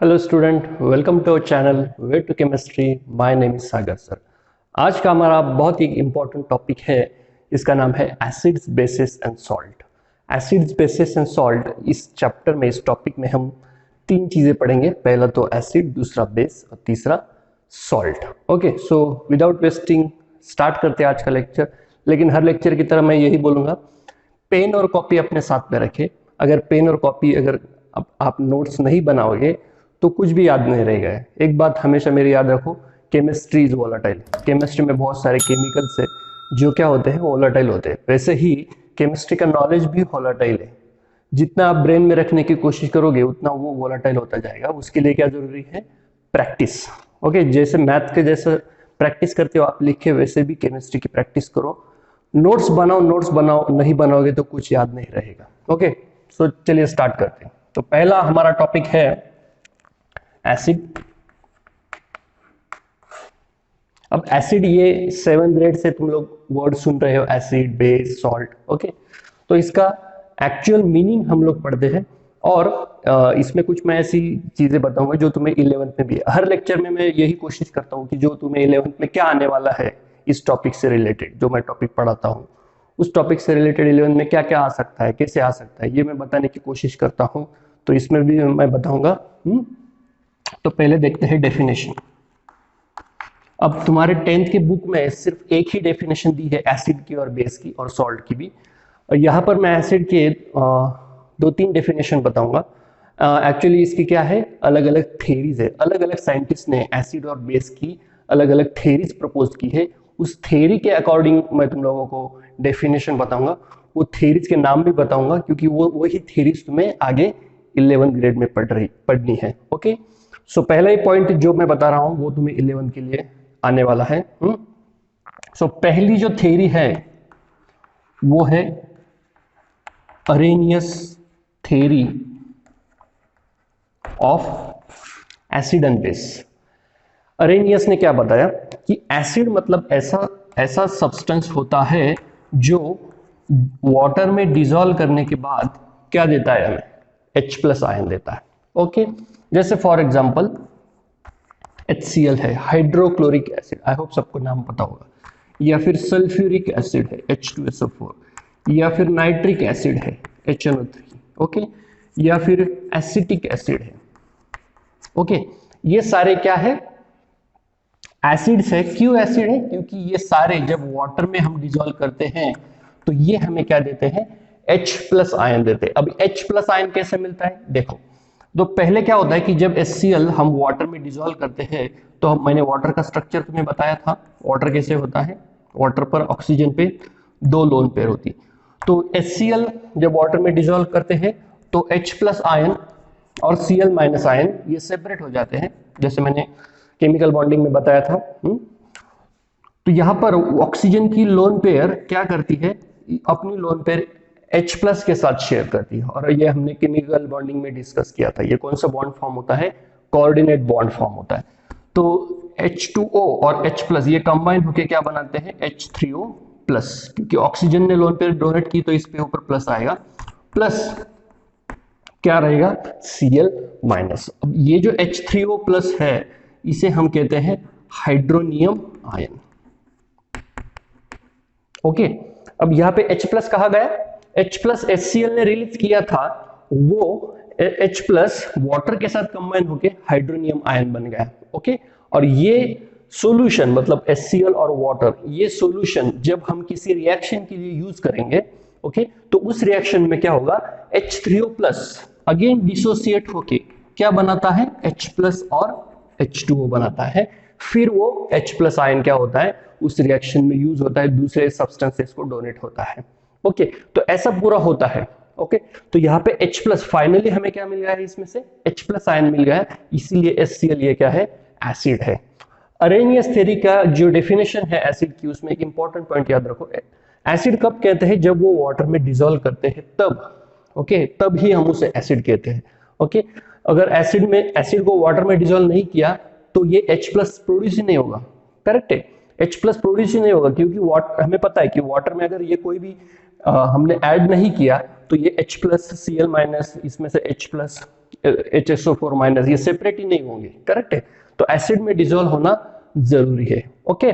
Hello student, welcome to our channel way to chemistry. My name is Sagar sir. आज का हमारा बहुत ही important topic है, इसका नाम है acids, basis and salt. Acids, basis and salt, इस चैप्टर में, इस टॉपिक में हम तीन चीज़ें पढ़ेंगे। पहला तो एसिड, दूसरा बेस और तीसरा salt. Okay, so without wasting start करते हैं आज का लेक्चर। लेकिन हर लेक्चर की तरह मैं यही बोलूँगा, पेन और कॉपी अपने साथ में रखें। अगर पेन और कॉपी अगर आप नोट्स नहीं बनाओगे तो कुछ भी याद नहीं रहेगा। एक बात हमेशा मेरी याद रखो, केमिस्ट्री इज वोलाटाइल। केमिस्ट्री में बहुत सारे केमिकल्स है जो क्या होते हैं, वोलाटाइल होते हैं। वैसे ही केमिस्ट्री का नॉलेज भी वोलाटाइल है। जितना आप ब्रेन में रखने की कोशिश करोगे उतना वो वोलाटाइल होता जाएगा। उसके लिए क्या जरूरी है? प्रैक्टिस। ओके, जैसे मैथ के जैसे प्रैक्टिस करते हो आप लिख के, वैसे भी केमिस्ट्री की प्रैक्टिस करो। नोट्स बनाओ, नोट्स बनाओ, नहीं बनाओगे तो कुछ याद नहीं रहेगा। ओके, सो चलिए स्टार्ट करते हैं। तो पहला हमारा टॉपिक है एसिड। अब एसिड, ये 7th ग्रेड से तुम लोग वर्ड सुन रहे हो, एसिड, बेस, सॉल्ट। ओके, तो इसका एक्चुअल मीनिंग हम लोग पढ़ते हैं और इसमें कुछ मैं ऐसी चीजें बताऊंगा जो तुम्हें 11th में भी है। हर लेक्चर में मैं यही कोशिश करता हूँ कि जो तुम्हें 11th में क्या आने वाला है इस टॉपिक से रिलेटेड, जो मैं टॉपिक पढ़ाता हूँ उस टॉपिक से रिलेटेड 11th में क्या क्या आ सकता है, कैसे आ सकता है, ये मैं बताने की कोशिश करता हूँ। तो इसमें भी मैं बताऊंगा। तो पहले देखते हैं डेफिनेशन। अब तुम्हारे 10th के बुक में सिर्फ एक ही डेफिनेशन दी है एसिड की और बेस की और सॉल्ट की भी। और यहाँ पर मैं एसिड के 2-3 डेफिनेशन बताऊंगा। एक्चुअली इसकी क्या है, अलग अलग थेरीज है। अलग अलग साइंटिस्ट ने एसिड और बेस की अलग अलग थेरीज प्रपोज की है। उस थेरी के अकॉर्डिंग मैं तुम लोगों को डेफिनेशन बताऊंगा। वो थेरीज के नाम भी बताऊंगा क्योंकि वो वही थेरीज तुम्हें आगे 11th ग्रेड में पढ़नी है। ओके, सो पहला ही पॉइंट जो मैं बता रहा हूं वो तुम्हें 11th के लिए आने वाला है। सो पहली जो थ्योरी है वो है Arrhenius theory of acid and base. Arrhenius ने क्या बताया कि एसिड मतलब ऐसा सब्सटेंस होता है जो वाटर में डिसॉल्व करने के बाद क्या देता है हमें, H+ आयन देता है। ओके, जैसे फॉर एग्जांपल HCl है, हाइड्रोक्लोरिक एसिड, आई होप सबको नाम पता होगा। या फिर सल्फ्यूरिक एसिड है, H2SO4। या फिर नाइट्रिक एसिड है, HNO3। ओके, या फिर एसिटिक एसिड है। ओके, ये सारे क्या है, एसिड्स है। क्यों एसिड है? क्योंकि ये सारे जब वाटर में हम डिसॉल्व करते हैं तो ये हमें क्या देते हैं, H+ आयन देते हैं। अब H+ आयन कैसे मिलता है देखो। तो पहले क्या होता है कि जब HCl हम वाटर में डिसॉल्व करते हैं तो मैंने वाटर का स्ट्रक्चर तुम्हें बताया था। वाटर कैसे होता है, वाटर पर ऑक्सीजन पे 2 लोन पेयर होती। तो HCl जब वाटर में डिसॉल्व करते हैं तो H+ आयन और Cl- आयन ये सेपरेट हो जाते हैं, जैसे मैंने केमिकल बॉन्डिंग में बताया था। तो यहां पर ऑक्सीजन की लोन पेयर क्या करती है, अपनी लोन पेयर H+ के साथ शेयर करती है। और ये हमने केमिकल बॉन्डिंग में डिस्कस किया था। ये कौन सा बॉन्ड फॉर्म होता है, कोऑर्डिनेट बॉन्ड फॉर्म होता है। तो H2O और H+ ये कंबाइन होकर क्या बनाते हैं, H3O+। क्योंकि ऑक्सीजन ने लोन पेयर डोनेट की तो इस पे ऊपर प्लस आएगा, प्लस क्या रहेगा, Cl-। अब ये जो H3O+ है इसे हम कहते हैं हाइड्रोनियम आयन। ओके, अब यहां पे H+ कहा गया, H+ HCl ने रिलीज किया था, वो H+ वाटर के साथ कंबाइन होके हाइड्रोनियम आयन बन गया। ओके, और ये सॉल्यूशन मतलब HCl और वाटर, ये सॉल्यूशन जब हम किसी रिएक्शन के लिए यूज करेंगे, ओके, तो उस रिएक्शन में क्या होगा, H3O+ अगेन डिसोसिएट होके क्या बनाता है, H+ और H2O बनाता है। फिर वो H+ आयन क्या होता है, उस रिएक्शन में यूज होता है, दूसरे सब्सटेंसेस को डोनेट होता है। ओके, तो ऐसा पूरा होता है। ओके, तो यहाँ पे H+ फाइनली हमें क्या मिल गया है, इसमें से H+ आयन मिल गया है, इसीलिए HCl ये क्या है, एसिड है। अरेनियस थ्योरी का जो डेफिनेशन है एसिड की, उसमें एक इंपॉर्टेंट पॉइंट याद रखो। एसिड कब कहते हैं, जब वो वाटर में डिसॉल्व करते हैं तब। ओके, तब ही हम उसे एसिड कहते हैं। ओके, अगर एसिड को वाटर में डिसॉल्व नहीं किया तो ये H+ प्रोड्यूस ही नहीं होगा। करेक्ट है, H+ प्रोड्यूस ही नहीं होगा क्योंकि हमें पता है कि वाटर में अगर ये कोई भी हमने ऐड नहीं किया तो ये H+, Cl-, इसमें से H+, HSO4 माइनस, ये सेपरेट ही नहीं होंगे, करेक्ट है। तो एसिड में डिसॉल्व होना जरूरी है। Okay,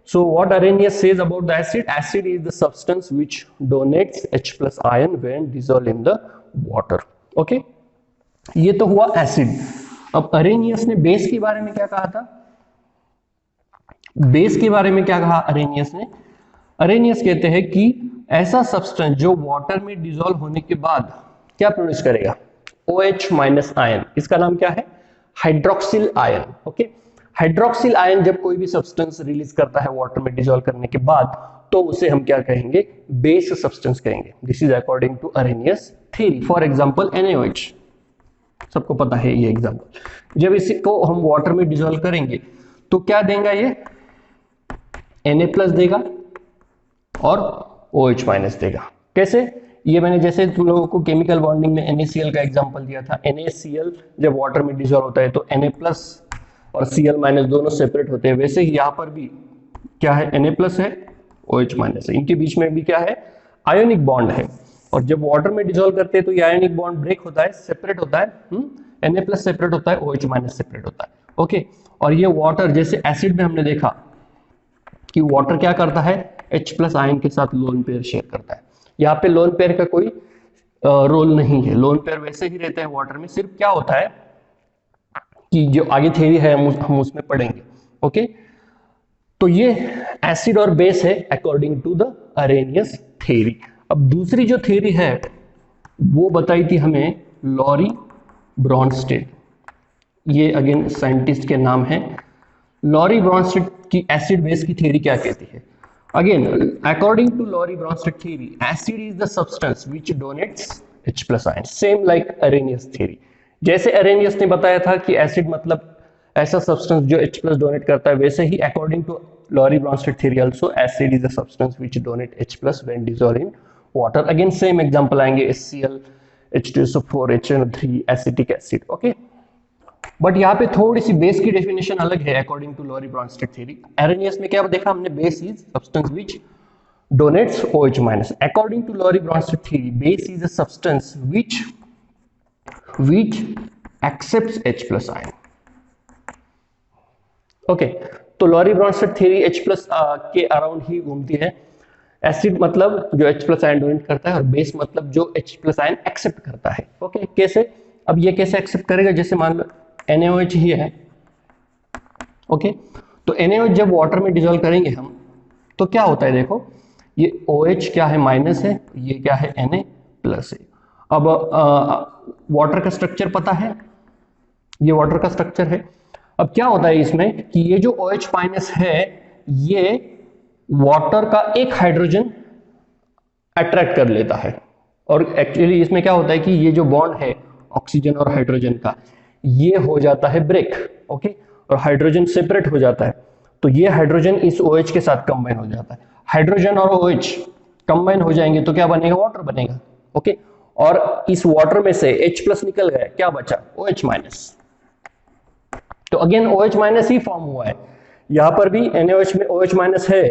so what Arrhenius says about the acid? Acid is the substance which donates H plus ion when dissolved in the water. Okay, ये तो हुआ एसिड। अब Arrhenius ने बेस के बारे में क्या कहा था? बेस के बारे में क्या कहा Arrhenius ने? Arrhenius कहते हैं कि ऐसा सब्सटेंस जो वाटर में डिसॉल्व होने के बाद क्या प्रोड्यूस करेगा? OH minus ion. इसका नाम क्या है? Hydroxyl ion. Okay, hydroxyl ion जब कोई भी सब्सटेंस रिलीज करता है वाटर में डिसॉल्व करने के बाद, तो उसे हम क्या कहेंगे? बेस सब्सटेंस कहेंगे। This is according to Arrhenius theory. For example NaOH, सबको पता है ये एग्जांपल। जब इसको हम वाटर में डिसॉल्व करेंगे तो क्या देगा? ये Na+ देगा और OH माइनस देगा। कैसे? ये मैंने जैसे तुम लोगों को केमिकल बॉन्डिंग में NaCl का एग्जांपल दिया था। NaCl जब वाटर में डिसॉल्व होता है तो Na+ और Cl माइनस दोनों सेपरेट होते हैं। वैसे ही यहाँ पर भी क्या है? Na+ है, OH माइनस है। इनके बीच में भी क्या है? आयोनिक बॉन्ड है। और जब वाटर में डिसॉल्व करते हैं तो ये आयोनिक बॉन्ड ब्रेक होता है, सेपरेट होता है। Na+ सेपरेट होता है, OH माइनस सेपरेट होता है। ओके, और ये वाटर, जैसे एसिड में हमने देखा कि वाटर क्या करता है? H+ आयन के साथ लोन पेयर शेयर करता है। यहाँ पे लोन पेयर का कोई रोल नहीं है, लोन पेयर वैसे ही रहते हैं वाटर में। सिर्फ क्या होता है कि जो आगे थ्योरी है हम उसमें पढ़ेंगे। ओके, तो ये एसिड और बेस है according to the Arrhenius theory. अब दूसरी जो थ्योरी है वो बताई थी हमें लॉरी ब्रॉन्स्टेड। ये अगेन साइंटिस्ट के नाम है। लॉरी ब्रॉन्स्टेड की एसिड बेस की थ्योरी क्या कहती है? Again, according to Lori Bronsted theory, acid is the substance which donates H+ ion, same like Arrhenius theory. जैसे Arrhenius ने बताया था कि एसिड मतलब ऐसा सब्सटेंस जो H+ डोनेट करता है, वैसे ही according to Lori Bronsted theory also acid is the substance which donate H+ when dissolved in water. Again same example आएंगे, HCl, H2SO4, HNO3, acetic acid. Okay, but यहाँ पे थोड़ी सी बेस की डेफिनेशन अलग है according to Lowry Bronsted theory. Arrhenius में क्या देखा हमने? Base is substance which donates OH माइनस। According to Lowry Bronsted theory, base is a substance which accepts H+ ion. Okay, तो लॉरी ब्रॉन्स्टेड थ्योरी H+ के around ही घूमती है। एसिड मतलब जो H+ आयन डोनेट करता है और बेस मतलब जो H+ आयन एक्सेप्ट करता है। ओके, कैसे? अब ये कैसे एक्सेप्ट करेगा? जैसे मान लो NaOH ही है। ओके, तो NaOH जब वाटर में डिसॉल्व करेंगे हम तो क्या होता है? देखो, ये OH क्या है? माइनस है, ये क्या है? Na+ है। अब वाटर का स्ट्रक्चर पता है, ये वाटर का स्ट्रक्चर है। अब क्या होता है इसमें कि ये जो OH माइनस है ये वाटर का एक हाइड्रोजन अट्रैक्ट कर लेता है। और एक्चुअली इसमें क्या होता है कि ये जो बॉन्ड है ऑक्सीजन और हाइड्रोजन का, ये हो जाता है ब्रेक। ओके, और हाइड्रोजन सेपरेट हो जाता है। तो ये हाइड्रोजन इस OH के साथ कंबाइन हो जाता है। हाइड्रोजन और OH कंबाइन हो जाएंगे तो क्या बनेगा? वाटर बनेगा। ओके, और इस वाटर में से H+ निकल गया, क्या बचा? OH minus. तो अगेन OH माइनस ही फॉर्म हुआ है। यहां पर भी NaOH में OH माइनस है।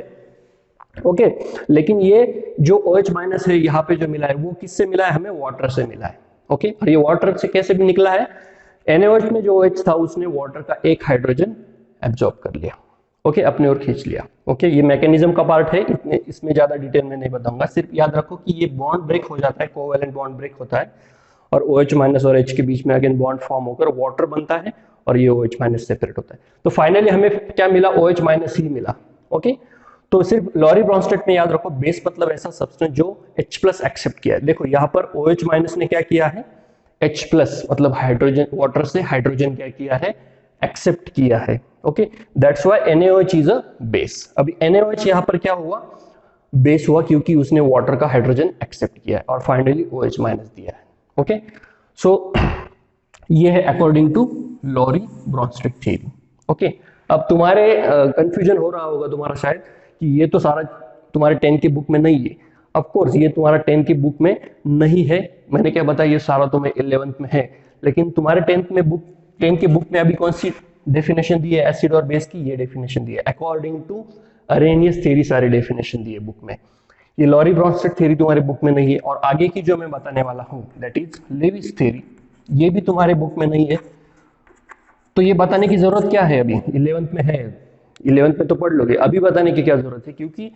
ओके, लेकिन ये जो OH माइनस है यहाँ पे जो मिला है वो किससे मिला है? हमें वाटर से मिला है। ओके, और ये वाटर से कैसे भी निकला है? NaOH में जो OH था उसने वाटर का एक हाइड्रोजन एब्जॉर्ब कर लिया। ओके, अपने ओर खींच लिया। ओके, ये मैकेनिज्म का पार्ट है, इसमें ज्यादा डिटेल में नहीं बताऊंगा। सिर्फ याद रखो कि ये बॉन्ड ब्रेक हो जाता है, कोवैलेंट बॉन्ड ब्रेक होता है और OH माइनस और H के बीच में अगेन बॉन्ड फॉर्म होकर वाटर बनता है और ये OH माइनस सेपरेट होता है। तो फाइनली हमें क्या मिला? OH माइनस ही मिला। ओके, तो सिर्फ लॉरी ब्रॉन्स्टेड में याद रखो बेस मतलब ऐसा सब्सटेंस जो H+ एक्सेप्ट किया है। देखो यहाँ पर OH माइनस ने क्या किया है? H+ मतलब हाइड्रोजन, वाटर से हाइड्रोजन क्या किया है? एक्सेप्ट किया है। Okay, that's why NaOH is a base. अभी NaOH यहाँ पर क्या हुआ? बेस हुआ क्योंकि उसने वाटर का हाइड्रोजन एक्सेप्ट किया है और फाइनली OH माइनस दिया है। ओके, सो ये है according to Lowry Bronsted theory. Okay, अब तुम्हारे कंफ्यूजन हो रहा होगा तुम्हारा शायद कि ये तो सारा तुम्हारे 10 की बुक में नहीं है। ऑफ कोर्स ये तुम्हारा 10 की बुक में नहीं है, मैंने क्या बताया, ये सारा तुम्हें 11th में है। लेकिन तुम्हारे 10 की बुक में अभी कौन सी डेफिनेशन दी है एसिड और बेस की? ये डेफिनेशन दी है अकॉर्डिंग टू Arrhenius थ्योरी। सारी डेफिनेशन दी है बुक में। ये लॉरी ब्रॉन्स्टेड थ्योरी तुम्हारे बुक में नहीं है। और आगे की जो मैं बताने वाला हूं दैट इज लेविस थ्योरी। ये भी तुम्हारे बुक में नहीं है, तो ये बताने की जरूरत क्या है? अभी 11th में है, 11th में तो पढ़ लोगे, अभी बताने की क्या जरूरत है? क्योंकि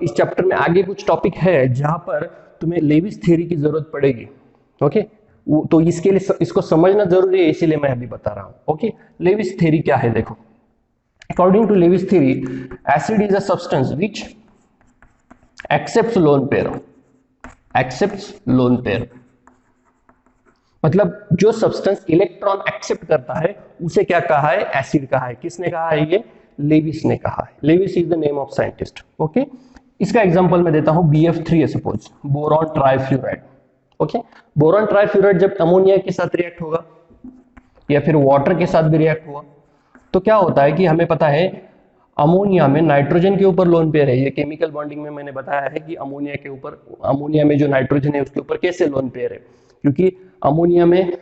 इस चैप्टर में आगे कुछ टॉपिक है जहां पर तुम्हें लेविस थ्योरी की जरूरत पड़ेगी। ओके, तो इसके लिए इसको समझना जरूरी है, इसीलिए मैं अभी बता रहा हूं। ओके, लेविस थ्योरी क्या है? देखो, according to Lewis theory, acid is a substance which accepts lone pair. Accepts lone pair मतलब जो सब्सटेंस इलेक्ट्रॉन एक्सेप्ट करता है उसे क्या कहा है? एसिड कहा है। किसने कहा है? ये लेविस ने कहा है। Lewis is the name of scientist. Okay, इसका एग्जांपल मैं देता हूं, BF3 है suppose, boron trifluoride. Okay, boron trifluoride जब अमोनिया के साथ रिएक्ट होगा या फिर वाटर के साथ भी रिएक्ट हुआ तो क्या होता है कि हमें पता है अमोनिया में नाइट्रोजन के ऊपर लोन पेयर है। ये केमिकल बॉन्डिंग में मैंने बताया है कि अमोनिया के ऊपर, अमोनिया में जो नाइट्रोजन है उसके ऊपर कैसे लोन पेयर है, क्योंकि अमोनिया में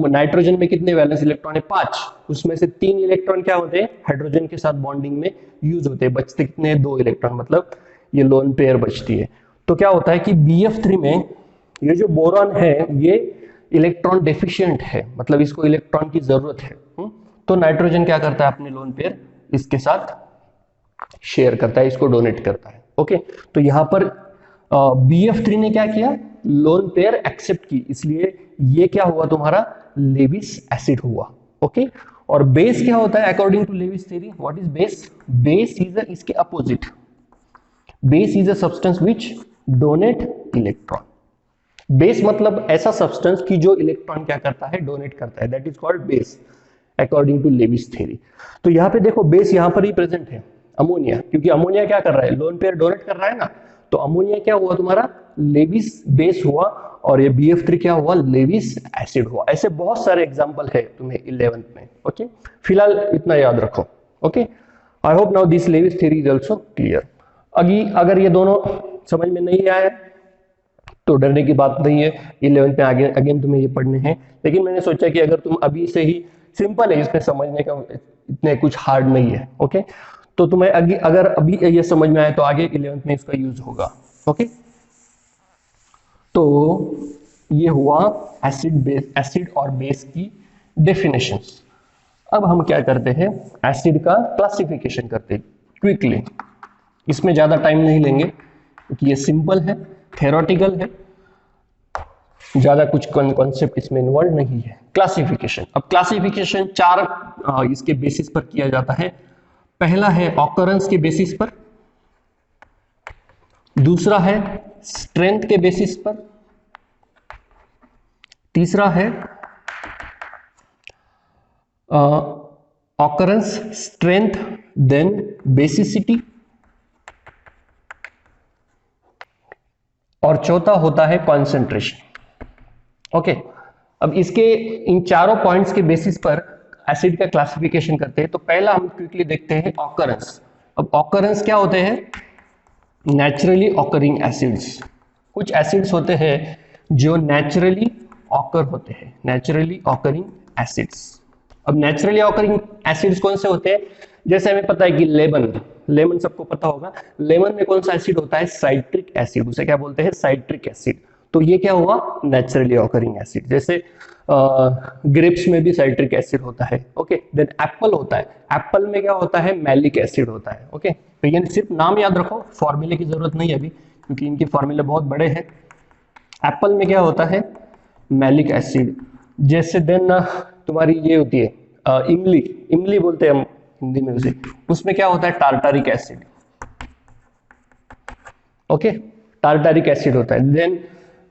नाइट्रोजन में कितने वैलेंस इलेक्ट्रॉन है? 5। उसमें से 3 इलेक्ट्रॉन क्या होते हैं? हाइड्रोजन के साथ बॉन्डिंग में यूज होते हैं। बचते कितने? 2 इलेक्ट्रॉन, मतलब ये लोन पेयर बचती है। तो क्या होता है कि BF3 में ये जो बोरॉन है ये इलेक्ट्रॉन डेफिशिएंट है, मतलब इसको इलेक्ट्रॉन की जरूरत है। तो नाइट्रोजन क्या करता है? अपने लोन पेयर इसके साथ शेयर करता है, इसको डोनेट करता है। ओके, तो यहां पर BF3 ने क्या किया? लोन पेयर एक्सेप्ट की, इसलिए ये क्या हुआ तुम्हारा? लेविस एसिड हुआ। ओके, और बेस क्या होता है according to Lewis theory? What is base? Base is इसके opposite. Base is a substance which donate electron. Base मतलब ऐसा सब्सटेंस की जो इलेक्ट्रॉन क्या करता है? डोनेट करता है, that is called base according to Lewis theory. तो यहां पे देखो बेस यहां पर ही प्रेजेंट है, अमोनिया, क्योंकि अमोनिया क्या कर रहा है? लोन पेयर डोनेट कर रहा है ना, तो अमोनिया क्या हुआ तुम्हारा? लेविस बेस हुआ, और ये BF3 क्या हुआ? लेविस एसिड हुआ। ऐसे बहुत सारे एग्जांपल है तुम्हें 11th में। ओके, फिलहाल इतना याद रखो। Okay, I hope now this Lewis theory is also clear. अगर ये दोनों समझ में नहीं आया तो डरने की बात नहीं है, 11th में आगे अगेन तुम्हें ये पढ़ने हैं। लेकिन मैंने सोचा कि अगर तुम अभी से ही, सिंपल है इसमें समझने का, इतने कुछ हार्ड नहीं है। ओके, तो तुम्हें अगर अभी ये समझ में आए तो आगे 11th में इसका यूज होगा। ओके, तो ये हुआ एसिड और बेस की डेफिनेशंस। अब हम क्या करते हैं? एसिड का क्लासिफिकेशन करते हैं क्विकली। इसमें ज्यादा टाइम नहीं लेंगे क्योंकि ये सिंपल है, थ्योरेटिकल है, ज्यादा कुछ कॉन्सेप्ट इसमें इन्वॉल्व नहीं है। क्लासिफिकेशन, अब क्लासिफिकेशन 4 इसके बेसिस पर किया जाता है। पहला है ऑकरेंस के बेसिस पर, दूसरा है स्ट्रेंथ के बेसिस पर, तीसरा है ऑकरेंस, स्ट्रेंथ, देन बेसिसिटी, और चौथा होता है कॉन्सेंट्रेशन। ओके, अब इसके इन चारों पॉइंट्स के बेसिस पर एसिड का क्लासिफिकेशन करते हैं। तो पहला हम क्विकली देखते हैं ऑकरेंस। अब ऑकरेंस क्या होते हैं? Naturally occurring acids. कुछ एसिड्स होते हैं जो नेचुरली ऑकर होते हैं, नेचुरली ऑकरिंग एसिड्स। अब नेचुरली ऑकरिंग एसिड्स कौन से होते हैं? जैसे हमें पता है कि लेमन सबको पता होगा, लेमन में कौन सा एसिड होता है? साइट्रिक एसिड, उसे क्या बोलते हैं? Citric acid. तो ये क्या हुआ? Naturally occurring acid. जैसे ग्रेप्स में भी साइट्रिक एसिड होता है। ओके, देन एप्पल होता है, एप्पल में क्या होता है? मैलिक एसिड होता है। ओके, तो ये सिर्फ नाम याद रखो, फॉर्मूले की जरूरत नहीं है अभी, क्योंकि इनके फॉर्मूले बहुत बड़े हैं। एप्पल में क्या होता है? Malic acid. जैसे देन तुम्हारी ये होती है इमली, इमली बोलते हैं हम हिंदी में उसे, उसमें क्या होता है? Tartaric acid. Okay, tartaric acid होता है। देन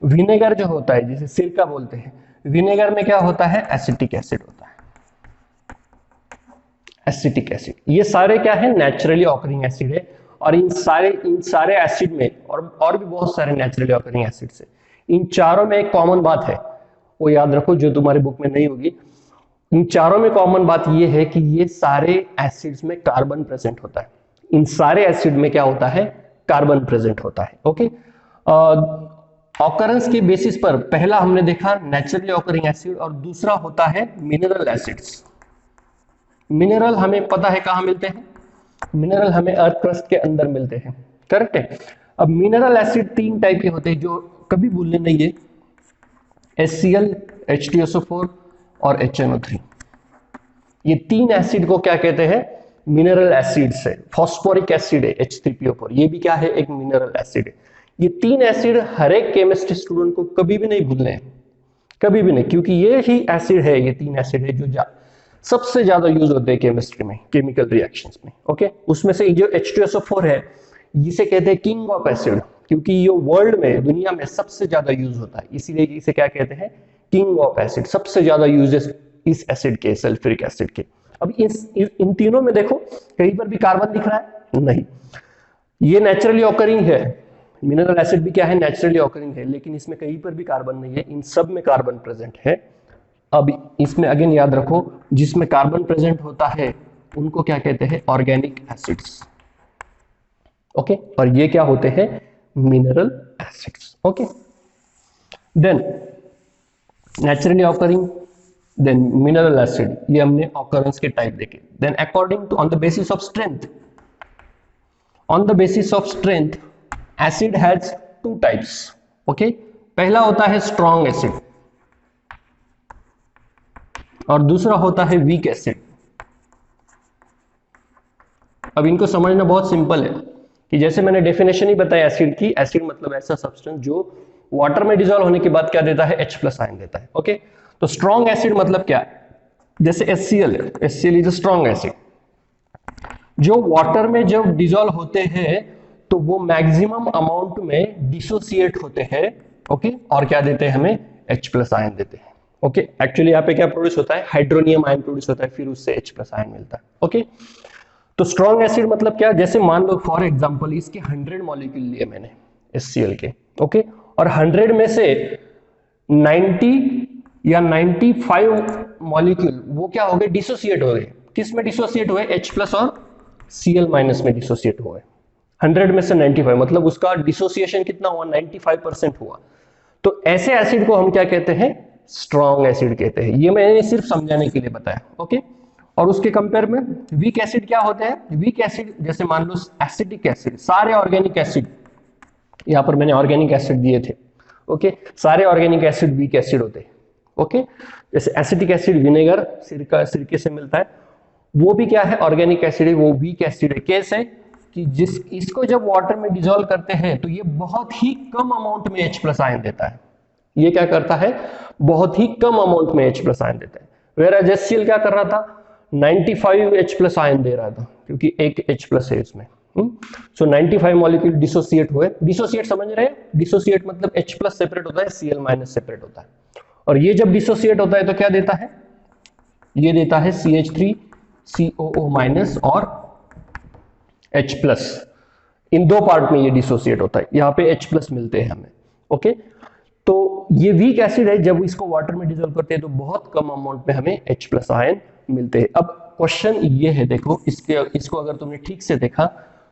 विनेगर जो होता है, जिसे सिरका बोलते हैं, विनेगर में क्या होता है? एसिटिक एसिड होता है, एसिटिक एसिड। ये सारे क्या है? नेचुरली ऑकरिंग एसिड है। और इन सारे एसिड में और भी बहुत सारे नेचुरली ऑकरिंग एसिड्स है। इन चारों में एक कॉमन बात है, वो याद रखो, जो तुम्हारे बुक में नहीं होगी। इन चारों में कॉमन बात ये है कि ये सारे एसिड्स में कार्बन प्रेजेंट होता है। इन सारे एसिड में क्या होता है? कार्बन प्रेजेंट होता है। ओके, ऑकरेंस के बेसिस पर पहला हमने देखा नेचुरली ऑकरिंग एसिड, और दूसरा होता है मिनरल एसिड्स। मिनरल हमें पता है कहां मिलते हैं? मिनरल हमें अर्थ क्रस्ट के अंदर मिलते हैं, करेक्ट है। अब मिनरल एसिड 3 टाइप के होते हैं जो कभी भूलने नहीं है। HCl H2SO4 और HNO3। ये तीन एसिड को क्या कहते हैं? मिनरल एसिड्स है। फॉस्फोरिक एसिड है H3PO4, ये भी क्या है? एक मिनरल एसिड है। ये तीन एसिड हर एक केमिस्ट्री स्टूडेंट को कभी भी नहीं भूलने हैं, कभी भी नहीं, क्योंकि ये ही एसिड है, ये तीन एसिड है जो सबसे ज्यादा यूज होते हैं केमिस्ट्री में, केमिकल रिएक्शंस में। ओके, उसमें से जो H2SO4 है, इसे कहते हैं किंग ऑफ एसिड, क्योंकि ये वर्ल्ड में, दुनिया में सबसे ज्यादा यूज होता है, इसीलिए इसे क्या कहते हैं? King of acid. सबसे ज्यादा यूजेस इस एसिड के, सल्फ्यूरिक एसिड के। अब इन तीनों में देखो, कहीं पर भी कार्बन दिख रहा है? नहीं। ये नेचुरली ऑकरिंग है, मिनरल एसिड भी क्या है? नेचुरली ऑकरिंग है, लेकिन इसमें कहीं पर भी कार्बन नहीं है, इन सब में कार्बन प्रेजेंट है। अब इसमें अगेन याद रखो, जिसमें कार्बन प्रेजेंट होता है उनको क्या कहते हैं? Organic acids. ओके, और ये क्या होते हैं? Mineral acids. Okay, then naturally occurring, then mineral acid, ये हमने ऑकरेंस के टाइप देखे। Then according to, on the basis of strength, on the basis of strength acid has two types. Okay, पहला होता है स्ट्रॉन्ग एसिड और दूसरा होता है वीक एसिड। अब इनको समझना बहुत सिंपल है कि जैसे मैंने डेफिनेशन ही बताया एसिड की, एसिड मतलब ऐसा सब्सटेंस जो वाटर में डिसॉल्व होने के बाद क्या देता है? H+ आयन देता है। ओके, तो स्ट्रॉन्ग एसिड मतलब क्या है? जैसे HCl है, HCl is a strong acid. जो वाटर में जब डिसॉल्व होते हैं तो वो मैक्सिमम अमाउंट में डिसोसिएट होते हैं। ओके, और क्या देते हैं हमें? H+ आयन देते हैं। ओके, एक्चुअली यहाँ पे क्या प्रोड्यूस होता है? हाइड्रोनियम आयन प्रोड्यूस होता है, फिर उससे H+ आयन मिलता है। ओके, तो स्ट्रॉन्ग एसिड मतलब क्या? जैसे मान लो फॉर एग्जांपल इसके 100 मॉलिक्यूल लिए मैंने HCl के। ओके, और 100 में से 90 या 95 मॉलिक्यूल वो क्या हो गए? डिसोसिएट हो गए। किस में डिसोसिएट हुए? H+ और Cl- में डिसोसिएट हुए। 100 में से 95 मतलब उसका डिसोसिएशन कितना हुआ? 95% हुआ। तो ऐसे एसिड को हम क्या कहते हैं? स्ट्रॉन्ग एसिड कहते हैं। ये मैंने सिर्फ समझाने के लिए बताया। ओके, और उसके कंपेयर में वीक एसिड क्या होते हैं? वीक एसिड जैसे मान लो एसिटिक एसिड, सारे ऑर्गेनिक एसिड, यहां पर मैंने ऑर्गेनिक एसिड दिए थे। ओके, सारे ऑर्गेनिक एसिड वीक एसिड होते हैं। ओके, जैसे एसिटिक एसिड विनेगर, सिरके से मिलता है, वो भी क्या है? ऑर्गेनिक एसिड है, वो वीक एसिड है। कैसे? कि इसको जब वाटर में डिसॉल्व करते हैं तो ये बहुत ही कम अमाउंट में H+ आयन देता है। ये क्या करता है? बहुत ही कम अमाउंट में H+ आयन देता है। वेयर HCl क्या कर रहा था? 95 H+ आयन दे रहा था, क्योंकि एक H+ है इसमें। सो 95 मॉलिक्यूल डिसोसिएट हुए। डिसोसिएट समझ रहे हैं? डिसोसिएट मतलब H+ सेपरेट होता है, Cl- सेपरेट होता है। और ये जब डिसोसिएट होता है तो क्या देता है? ये देता है CH3COO- और H+। इन दो पार्ट में ये डिसोसिएट होता है, यहाँ पे H+ मिलते हैं हमें। ओके, तो ये वीक एसिड है, जब इसको वाटर में डिसॉल्व करते हैं तो बहुत कम अमाउंट में हमें H+ आयन मिलते हैं। अब क्वेश्चन ये है, देखो इसको अगर तुमने ठीक से देखा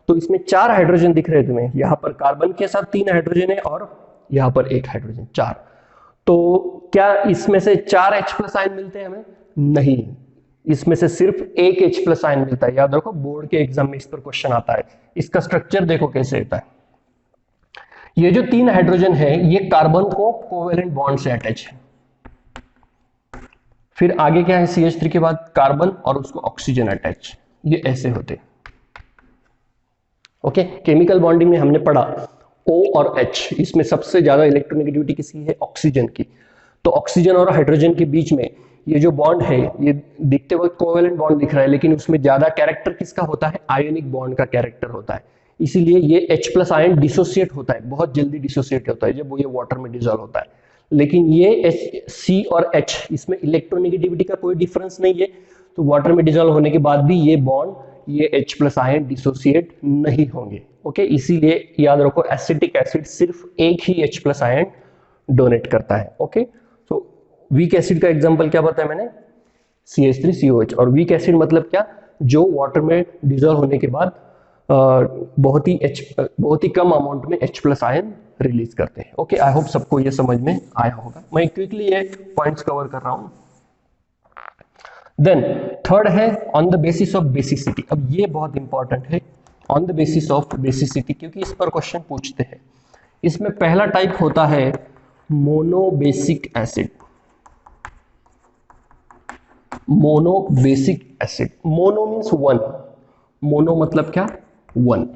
तो इसमें 4 हाइड्रोजन दिख रहे हैं तुम्हें। यहाँ पर कार्बन के साथ 3 हाइड्रोजन है और यहाँ पर 1 हाइड्रोजन, 4। तो क्या इसमें से 4 H+ आयन मिलते हैं हमें? नहीं, इसमें से सिर्फ एक H+ आयन मिलता है। याद रखो, बोर्ड के एग्जाम में इस पर क्वेश्चन आता है। इसका स्ट्रक्चर देखो कैसे रहता है। ये जो 3 हाइड्रोजन है ये कार्बन को कोवेलेंट बॉन्ड से अटैच है। फिर आगे क्या है? CH3 के बाद कार्बन और उसको ऑक्सीजन अटैच, ये ऐसे होते। ओके, केमिकल बॉन्डिंग में हमने पढ़ा O और H, इसमें सबसे ज्यादा इलेक्ट्रोनेगेटिविटी किसकी है? ऑक्सीजन की। तो ऑक्सीजन और हाइड्रोजन के बीच में ये जो बॉन्ड है, ये दिखते वक्त कोवेलेंट बॉन्ड दिख रहा है, लेकिन उसमें ज्यादा कैरेक्टर किसका होता है? आयोनिक बॉन्ड का कैरेक्टर होता है। इसीलिए ये H+ आयन डिसोसिएट होता है, बहुत जल्दी डिसोसिएट होता है जब वो ये वाटर में डिसॉल्व होता है। लेकिन ये C और H, इसमें इलेक्ट्रोनेगेटिविटी का कोई डिफरेंस नहीं है, तो वाटर में डिसॉल्व होने के बाद भी ये बॉन्ड, ये H+ आयन डिसोसिएट नहीं होंगे। ओके, इसीलिए याद रखो एसिटिक एसिड सिर्फ एक ही H+ आयन डोनेट करता है। ओके, तो वीक एसिड का एग्जांपल क्या बताया मैंने? CH3COH। और वीक एसिड मतलब क्या? जो वाटर में डिसॉल्व होने के बाद बहुत ही कम अमाउंट में H+ आयन रिलीज करते हैं। ओके, आई होप सबको ये समझ में आया होगा। मैं क्विकली ये पॉइंट्स कवर कर रहा हूं। देन थर्ड है on the basis of basicity. अब ये बहुत इंपॉर्टेंट है, on the basis of basicity, क्योंकि इस पर क्वेश्चन पूछते हैं। इसमें पहला टाइप होता है monobasic acid. Mono basic acid. Mono means one, mono मतलब क्या, वन।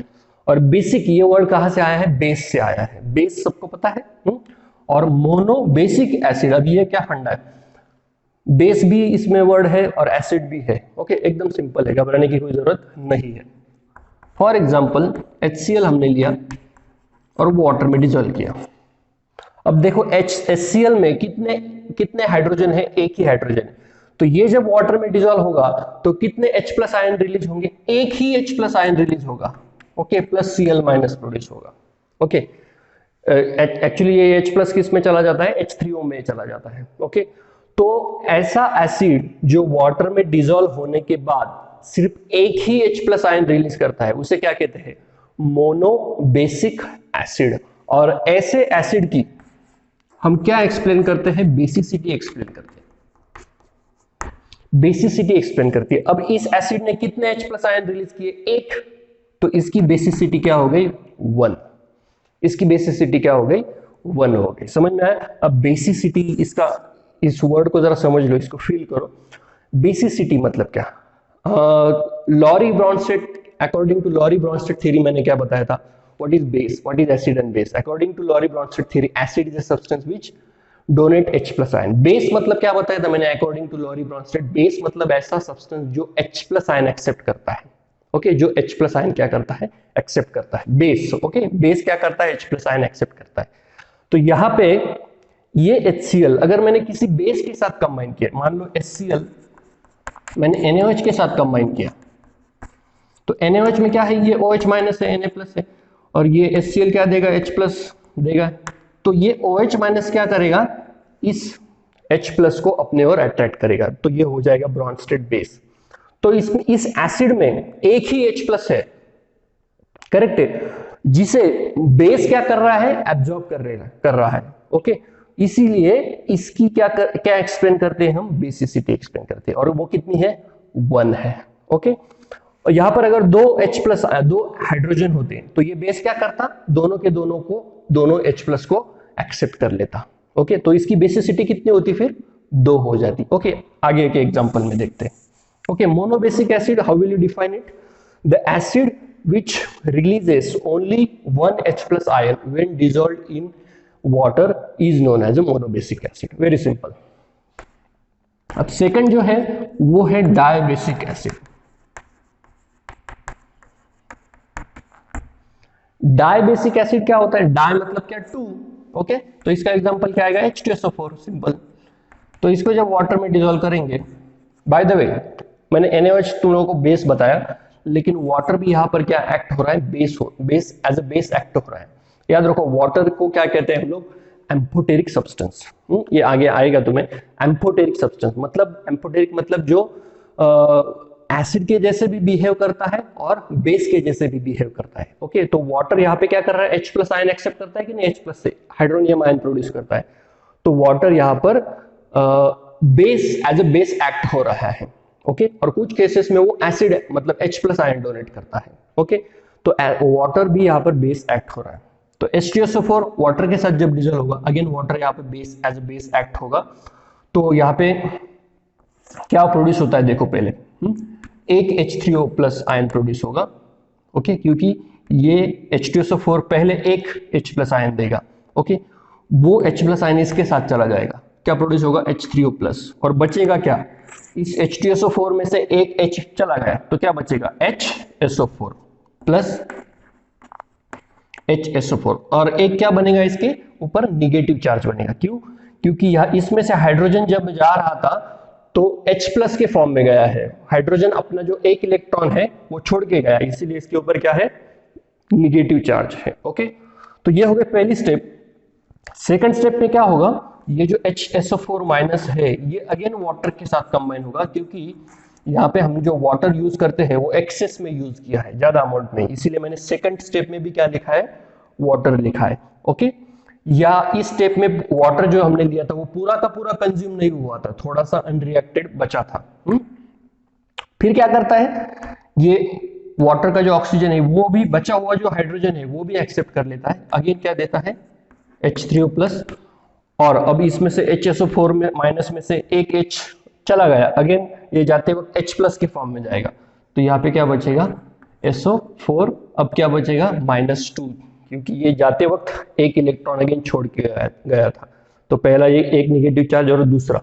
और बेसिक ये वर्ड कहां से आया है, बेस से आया है, बेस सबको पता है। और मोनो बेसिक एसिड, अब ये क्या फंडा है, बेस भी इसमें वर्ड है और एसिड भी है। ओके, एकदम सिंपल है, घबराने की कोई जरूरत नहीं है। फॉर एग्जाम्पल HCl हमने लिया और वाटर में डिजोल्व किया। अब देखो HCl में कितने कितने हाइड्रोजन है, एक ही हाइड्रोजन है। तो ये जब वाटर में डिजोल्व होगा तो कितने H प्लस आयन रिलीज होंगे, एक ही H प्लस आयन रिलीज होगा। Okay, plus Cl minus produce होगा। ओके, एक्चुअली ये H प्लस किस में चला जाता है, H3O में चला जाता है। ओके, तो ऐसा एसिड जो वाटर में डिजोल्व होने के बाद सिर्फ एक ही H प्लस आयन रिलीज करता है, उसे क्या कहते हैं, मोनो बेसिक एसिड। और ऐसे एसिड की हम क्या एक्सप्लेन करते हैं, बेसिसिटी एक्सप्लेन करते हैं, बेसिसिटी एक्सप्लेन करती है। अब इस एसिड ने कितने H प्लस आयन रिलीज किए, एक, तो इसकी बेसिसिटी क्या हो गई, 1। इसकी बेसिसिटी क्या हो गई, 1 हो गई। समझ में आया। अब बेसिसिटी, इसका इस वर्ड को जरा समझ लो, इसको फील करो। बेसिसिटी मतलब क्या, Lowry Bronsted, according to Lowry Bronsted theory मैंने क्या बताया था, what is base, what is acid and base? According to Lorry Bronsted theory, acid is a substance which donate H plus ion. Base मतलब क्या बताया था मैंने, according to Lorry Bronsted, base मतलब ऐसा substance जो H plus ion accept करता है। ओके, जो H plus ion क्या करता है, accept करता है, base। ओके, base क्या करता है, H plus ion accept करता है। तो यहाँ पे ये HCl अगर मैंने किसी बेस के साथ कंबाइन किया, मान लो HCl मैंने NaOH के साथ कंबाइन किया, तो NaOH में क्या है, ये OH माइनस है, Na प्लस है, और ये HCl क्या देगा, H प्लस देगा। तो ये OH माइनस क्या करेगा, इस H प्लस को अपने ओर अट्रैक्ट करेगा, तो ये हो जाएगा ब्रॉन्स्टेड बेस। तो इसमें इस एसिड में एक ही H प्लस है, करेक्ट है, जिसे बेस क्या कर रहा है, एब्जॉर्ब कर रहा है। ओके, इसीलिए इसकी क्या एक्सप्लेन करते हैं हम, बेसिसिटी एक्सप्लेन करते हैं, और वो कितनी है, 1 है। ओके, और यहां पर अगर दो H प्लस, दो हाइड्रोजन होते हैं, तो ये बेस क्या करता, दोनों के दोनों H प्लस को एक्सेप्ट कर लेता। ओके, तो इसकी बेसिसिटी कितनी होती, फिर 2 हो जाती। ओके, आगे के एग्जांपल में देखते हैं। Okay, monobasic acid, how will you define it, the acid which releases only one H plus ion when dissolved in water is known as a monobasic acid. Very simple. अब second जो है वो है dibasic acid. Dibasic acid क्या होता है, die मतलब क्या, 2। ओके, तो इसका एग्जांपल क्या आएगा, H2SO4, सिंपल। तो इसको जब वाटर में डिसॉल्व करेंगे, बाय द वे मैंने NaOH तुम लोगों को बेस बताया, लेकिन वाटर भी यहां पर क्या एक्ट हो रहा है, base as a base act हो रहा है। याद रखो, वाटर को क्या कहते हैं हम लोग, एम्फोटेरिक सब्सटेंस। ये आगे आएगा तुम्हें। एम्फोटेरिक सब्सटेंस मतलब, एम्फोटेरिक मतलब जो एसिड के जैसे भी बिहेव करता है और बेस के जैसे भी बिहेव करता है। ओके, तो वाटर यहाँ पे क्या कर रहा है, H प्लस आयन एक्सेप्ट करता है कि नहीं, H प्लस से हाइड्रोनियम आयन प्रोड्यूस करता है। तो वाटर यहाँ पर base as a base act हो रहा है। ओके, और कुछ केसेस में वो एसिड मतलब H प्लस आयन डोनेट करता है। ओके, तो वाटर भी यहाँ पर बेस एक्ट हो रहा है। तो H2SO4 वाटर के साथ जब डिसॉल्व होगा, अगेन वाटर यहाँ पे base as a base act होगा। तो यहाँ पे क्या प्रोड्यूस होता है, देखो पहले एक H3O प्लस आयन प्रोड्यूस होगा। ओके, क्योंकि ये H2SO4 पहले एक H प्लस आयन देगा। ओके, वो H प्लस आयन इसके साथ चला जाएगा, क्या प्रोड्यूस होगा, H3O प्लस, और बचेगा क्या, इस H2SO4 में से एक H चला गया, तो क्या बचेगा, HSO4 प्लस HSO4, और एक क्या बनेगा, इसके ऊपर निगेटिव चार्ज बनेगा। क्यों, क्योंकि यह इसमें से हाइड्रोजन जब जा रहा था तो H प्लस के फॉर्म में गया है, हाइड्रोजन अपना जो एक इलेक्ट्रॉन है वो छोड़ के गया, इसीलिए इसके ऊपर क्या है, निगेटिव चार्ज है। ओके, तो ये हो गया पहली स्टेप। सेकंड स्टेप में क्या होगा, ये जो HSO4 माइनस है ये अगेन वाटर के साथ कंबाइन होगा, क्योंकि यहाँ पे हम जो वाटर यूज करते हैं वो एक्सेस में यूज किया है, ज्यादा अमाउंट में, इसीलिए मैंने सेकंड स्टेप में भी क्या लिखा है, वाटर लिखा है। ओके, या इस स्टेप में वाटर जो हमने लिया था वो पूरा का पूरा कंज्यूम नहीं हुआ था, थोड़ा सा अनरिएक्टेड बचा था। फिर क्या करता है, ये वाटर का जो ऑक्सीजन है वो भी बचा हुआ जो हाइड्रोजन है वो भी एक्सेप्ट कर लेता है, अगेन क्या देता है, H3O प्लस, और अब इसमें से HSO4 में माइनस में से एक H चला गया, अगेन ये जाते वक्त H प्लस के फॉर्म में जाएगा, तो यहाँ पे क्या बचेगा SO4। अब क्या बचेगा -2, क्योंकि ये जाते वक्त एक इलेक्ट्रॉन अगेन छोड़ के गया था, तो पहला ये एक नेगेटिव चार्ज और दूसरा,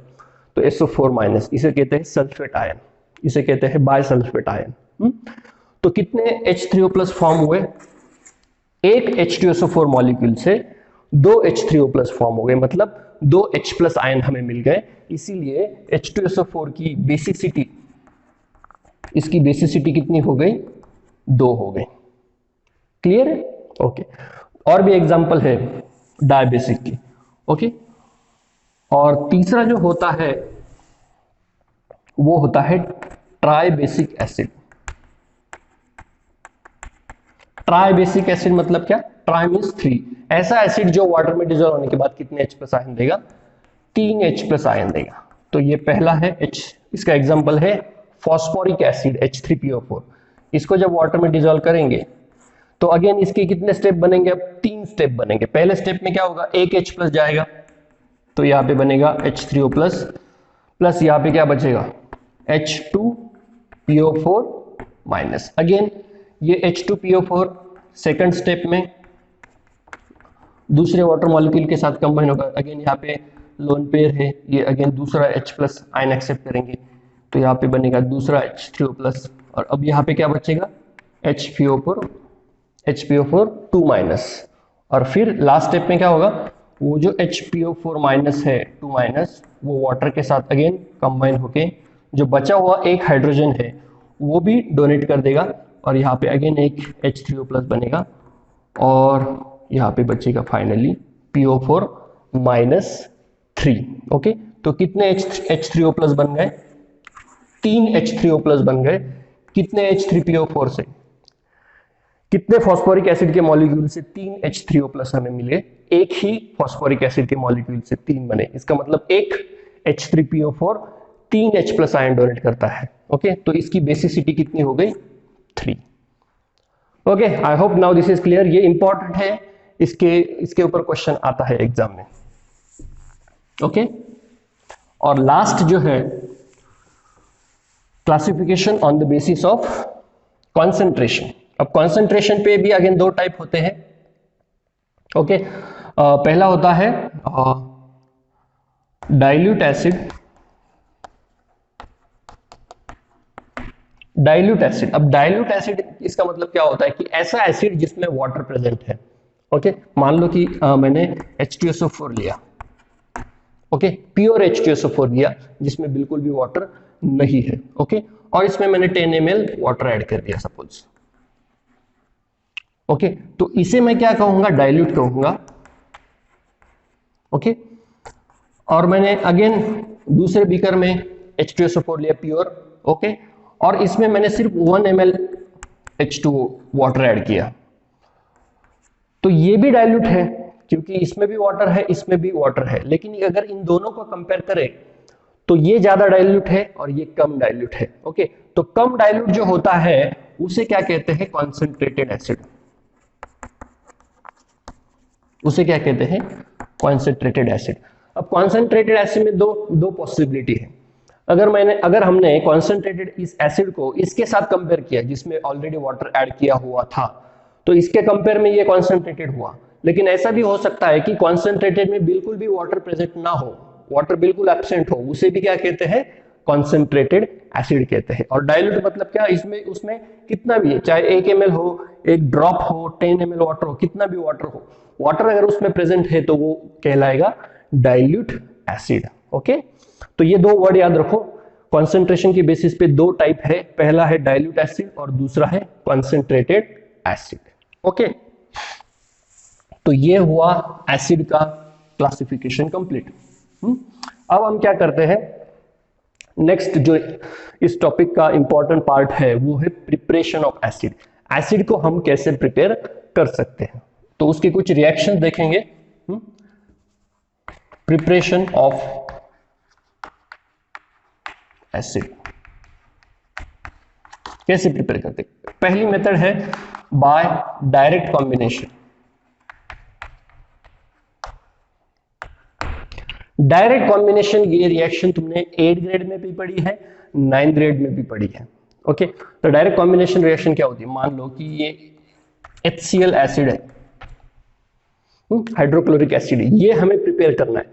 तो SO4-, इसे कहते हैं सल्फेट आयन, इसे कहते हैं बायसल्फेट आयन। तो कितने H3O+ फॉर्म हुए? एक H2SO4 मॉलिक्यूल से 2 H3O+ फॉर्म हो गए, मतलब 2 H+ आयन हमें मिल गए। इसीलिए H2SO4 की बेसिसिटी, इसकी बेसिसिटी कितनी हो गई? 2 हो गई। क्लियर है? ओके। और भी एग्जांपल है डायबेसिक की। ओके। और तीसरा जो होता है वो होता है ट्राइबेसिक एसिड। ट्राइबेसिक एसिड मतलब क्या? Try means 3। ऐसा एसिड जो वाटर में डिजोल्व होने के बाद कितने H+ आयन देगा? 3 H+ आयन देगा। तो ये पहला है H, इसका एग्जांपल है फॉस्फोरिक एसिड H3PO4। इसको जब वाटर में डिजोल्व करेंगे तो अगेन इसके कितने स्टेप बनेंगे? अब 3 स्टेप बनेंगे। पहले स्टेप में क्या होगा? एक H+ जाएगा, तो यहाँ पे बनेगा H3O+, प्लस यहाँ पे क्या बचेगा? H2PO4-। अगेन ये H2PO4 सेकंड स्टेप में दूसरे वाटर मॉलिक्यूल के साथ कंबाइन होगा। अगेन यहाँ पे लोन पेयर है, ये अगेन दूसरा H+ आयन एक्सेप्ट करेंगे, तो यहाँ पे बनेगा दूसरा H3O+। और अब यहाँ पे क्या बचेगा? HPO4-2-। और फिर लास्ट स्टेप में क्या होगा? वो जो HPO4- है 2-, वो वाटर के साथ अगेन कंबाइन होके जो बचा हुआ एक हाइड्रोजन है वो भी डोनेट कर देगा, और यहाँ पे अगेन एक H3O+ बनेगा, और यहाँ पे बचेगा फाइनली PO4-3। ओके। तो कितने H3O+ बन गए? 3 H3O+ बन गए। कितने H3PO4 से? कितने फॉस्फोरिक एसिड के मॉलिक्यूल से 3 H3O+ हमें मिले? एक ही फॉस्फोरिक एसिड के मॉलिक्यूल से 3 बने। इसका मतलब एक H3PO4 3 H+ आयन डोनेट करता है। ओके। तो इसकी बेसिसिटी कितनी हो गई? 3। Okay, I hope now this is clear. ये इंपॉर्टेंट है, इसके ऊपर क्वेश्चन आता है एग्जाम में। ओके। और लास्ट जो है classification on the basis of concentration. अब कॉन्सेंट्रेशन पे भी अगेन 2 टाइप होते हैं। ओके। पहला होता है डाइल्यूट एसिड। डाइल्यूट एसिड, अब डाइल्यूट एसिड इसका मतलब क्या होता है कि ऐसा एसिड जिसमें वाटर प्रेजेंट है। ओके। मान लो कि मैंने H2SO4 लिया, ओके, प्योर H2SO4 लिया जिसमें बिल्कुल भी वाटर नहीं है। ओके। और इसमें मैंने 10 ml वाटर ऐड कर दिया सपोज। ओके। तो इसे मैं क्या कहूंगा? डाइल्यूट कहूंगा। ओके। और मैंने अगेन दूसरे बीकर में H2SO4 लिया प्योर। ओके। और इसमें मैंने सिर्फ 1 ml H2O वाटर ऐड किया, तो ये भी डाइल्यूट है क्योंकि इसमें भी वाटर है, इसमें भी वाटर है। लेकिन अगर इन दोनों को कंपेयर करें तो ये ज्यादा डाइल्यूट है और ये कम डाइल्यूट है। ओके। तो कम डाइल्यूट जो होता है उसे क्या कहते हैं? Concentrated acid. उसे क्या कहते हैं? Concentrated acid. अब कॉन्सेंट्रेटेड एसिड में दो पॉसिबिलिटी है। अगर हमने कॉन्सेंट्रेटेड इस एसिड को इसके साथ कंपेयर किया जिसमें ऑलरेडी वाटर ऐड किया हुआ था, तो इसके कंपेयर में ये कॉन्सेंट्रेटेड हुआ। लेकिन ऐसा भी हो सकता है कि कॉन्सेंट्रेटेड में बिल्कुल भी वाटर प्रेजेंट ना हो, वाटर बिल्कुल एब्सेंट हो, उसे भी क्या कहते हैं? कॉन्सेंट्रेटेड एसिड कहते हैं। और डाइल्यूट मतलब क्या? उसमें कितना भी है, चाहे 1 ml हो, 1 ड्रॉप हो, 10 ml वाटर हो, कितना भी वाटर हो, वाटर अगर उसमें प्रेजेंट है तो वो कहलाएगा डाइल्यूट एसिड। ओके। तो ये 2 वर्ड याद रखो। कॉन्सेंट्रेशन की बेसिस पे 2 टाइप है, पहला है डाइल्यूट एसिड और दूसरा है कॉन्सेंट्रेटेड एसिड। ओके। तो ये हुआ एसिड का क्लासिफिकेशन कंप्लीट। अब हम क्या करते हैं? नेक्स्ट जो इस टॉपिक का इंपॉर्टेंट पार्ट है वो है प्रिपरेशन ऑफ एसिड। एसिड को हम कैसे प्रिपेयर कर सकते हैं, तो उसके कुछ रिएक्शन देखेंगे। प्रिपरेशन ऑफ एसिड कैसे प्रिपेयर करते हैं? पहली मेथड है by direct combination. Direct combination, ये रिएक्शन तुमने 8th ग्रेड में भी पढ़ी है, 9th ग्रेड में भी पढ़ी है। ओके, तो डायरेक्ट कॉम्बिनेशन रिएक्शन क्या होती है? मान लो कि ये HCl एसिड है, हाइड्रोक्लोरिक एसिड, ये हमें प्रिपेयर करना है,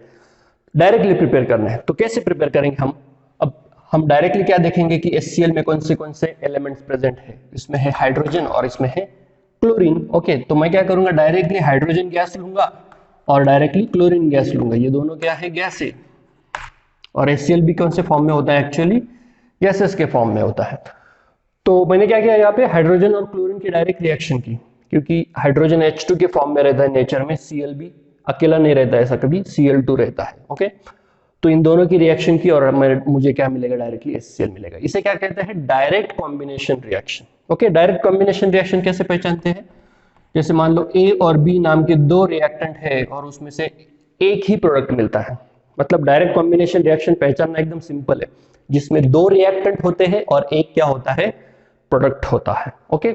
डायरेक्टली प्रिपेयर करना है। तो कैसे प्रिपेयर करेंगे हम? अब हम डायरेक्टली क्या देखेंगे कि HCl में कौन से एलिमेंट्स प्रेजेंट है? इसमें है हाइड्रोजन और इसमें है क्लोरीन। ओके, तो मैं क्या करूंगा, डायरेक्टली हाइड्रोजन गैस लूंगा और डायरेक्टली क्लोरीन गैस लूंगा। ये दोनों क्या है? गैस है। और HCl भी कौन से फॉर्म में होता है? एक्चुअली गैसेस के फॉर्म में होता है। तो मैंने क्या किया यहाँ पे, हाइड्रोजन और क्लोरीन की डायरेक्ट रिएक्शन की, क्योंकि हाइड्रोजन H2 के फॉर्म में रहता है नेचर में, Cl भी अकेला नहीं रहता, ऐसा कभी Cl2 रहता है। ओके, तो इन दोनों की रिएक्शन की और मुझे क्या मिलेगा? डायरेक्टली HCl मिलेगा। इसे क्या कहते हैं? Direct combination reaction. Okay, direct combination reaction कैसे पहचानते हैं? जैसे मान लो A और B नाम के दो रिएक्टेंट है और उसमें से एक ही प्रोडक्ट मिलता है। मतलब डायरेक्ट कॉम्बिनेशन रिएक्शन पहचानना एकदम सिंपल है, जिसमें दो रिएक्टेंट होते हैं और एक क्या होता है? प्रोडक्ट होता है। ओके,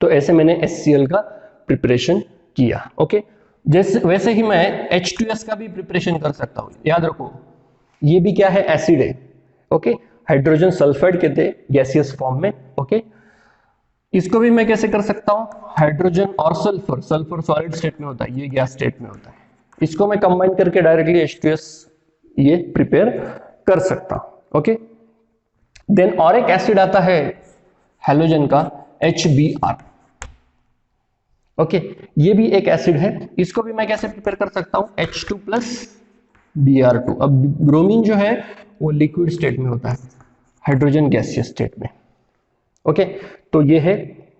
तो ऐसे मैंने HCl का प्रिपरेशन किया। ओके, जैसे वैसे ही मैं H2S का भी प्रिपरेशन कर सकता हूं। याद रखो, ये भी क्या है? एसिड है। ओके, हाइड्रोजन सल्फाइड कहते हैं गैसियस फॉर्म में। ओके, इसको भी मैं कैसे कर सकता हूं? हाइड्रोजन और सल्फर, सल्फर सॉलिड स्टेट में होता है, ये गैस स्टेट में होता है। इसको मैं कंबाइन करके डायरेक्टली H2S ये प्रिपेयर कर सकता हूं। ओके, देन और एक एसिड आता है हैलोजन का, HBr। ओके, ये भी एक एसिड है। इसको भी मैं कैसे प्रिपेयर कर सकता हूं? H2 plus Br2। अब ब्रोमीन जो है वो लिक्विड स्टेट में होता है, हाइड्रोजन गैसियस स्टेट में। ओके, तो ये है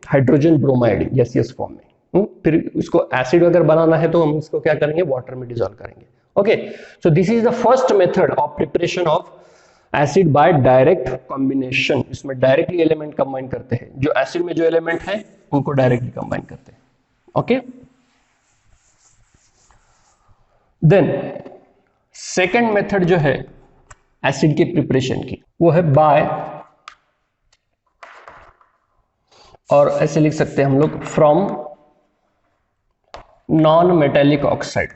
हाइड्रोजन ब्रोमाइड गैसियस फॉर्म में। फिर इसको एसिड अगर बनाना है तो हम इसको क्या करेंगे? वाटर में डिसॉल्व करेंगे। Okay, so this is the first method of preparation of acid by direct combination. इसमें डायरेक्टली एलिमेंट कंबाइन करते हैं, जो एसिड में जो एलिमेंट है उनको डायरेक्टली कंबाइन करते हैं। ओके, देन सेकेंड मेथड जो है एसिड के प्रिपरेशन की, वो है बाय, और ऐसे लिख सकते हैं हम लोग, फ्रॉम नॉन मेटेलिक ऑक्साइड।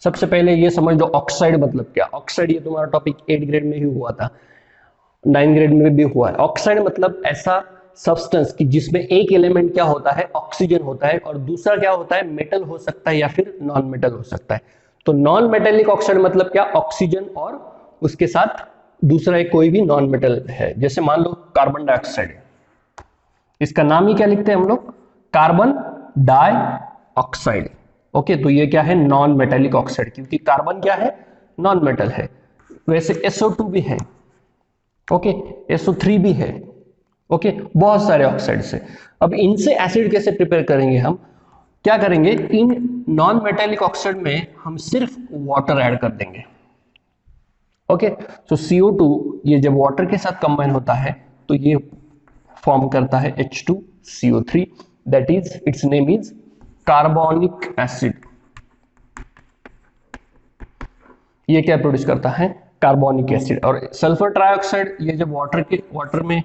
सबसे पहले ये समझ लो ऑक्साइड मतलब क्या। ऑक्साइड ये तुम्हारा टॉपिक 8th ग्रेड में ही हुआ था, 9th ग्रेड में भी हुआ है। ऑक्साइड मतलब ऐसा सब्सटेंस कि जिसमें एक एलिमेंट क्या होता है? ऑक्सीजन होता है, और दूसरा क्या होता है? मेटल हो सकता है या फिर नॉन मेटल हो सकता है। तो नॉन मेटेलिक ऑक्साइड मतलब क्या? ऑक्सीजन और उसके साथ दूसरा एक कोई भी नॉन मेटल है। जैसे मान लो कार्बन डाइऑक्साइड, इसका नाम ही क्या लिखते हैं हम लोग? Carbon dioxide. ओके, तो ये क्या है? नॉन मेटेलिक ऑक्साइड, क्योंकि कार्बन क्या है? नॉन मेटल है। वैसे SO2 भी है। ओके, SO3 भी है। ओके, बहुत सारे ऑक्साइड्स है। अब इनसे एसिड कैसे प्रिपेयर करेंगे? हम क्या करेंगे? इन नॉन मेटेलिक ऑक्साइड में हम सिर्फ वाटर ऐड कर देंगे। ओके, सो CO2 ये जब वाटर के साथ कंबाइन होता है तो ये फॉर्म करता है H2CO3, that is it's name is carbonic acid. ये क्या प्रोड्यूस करता है? Carbonic acid. और सल्फर ट्राइऑक्साइड ये जब वाटर में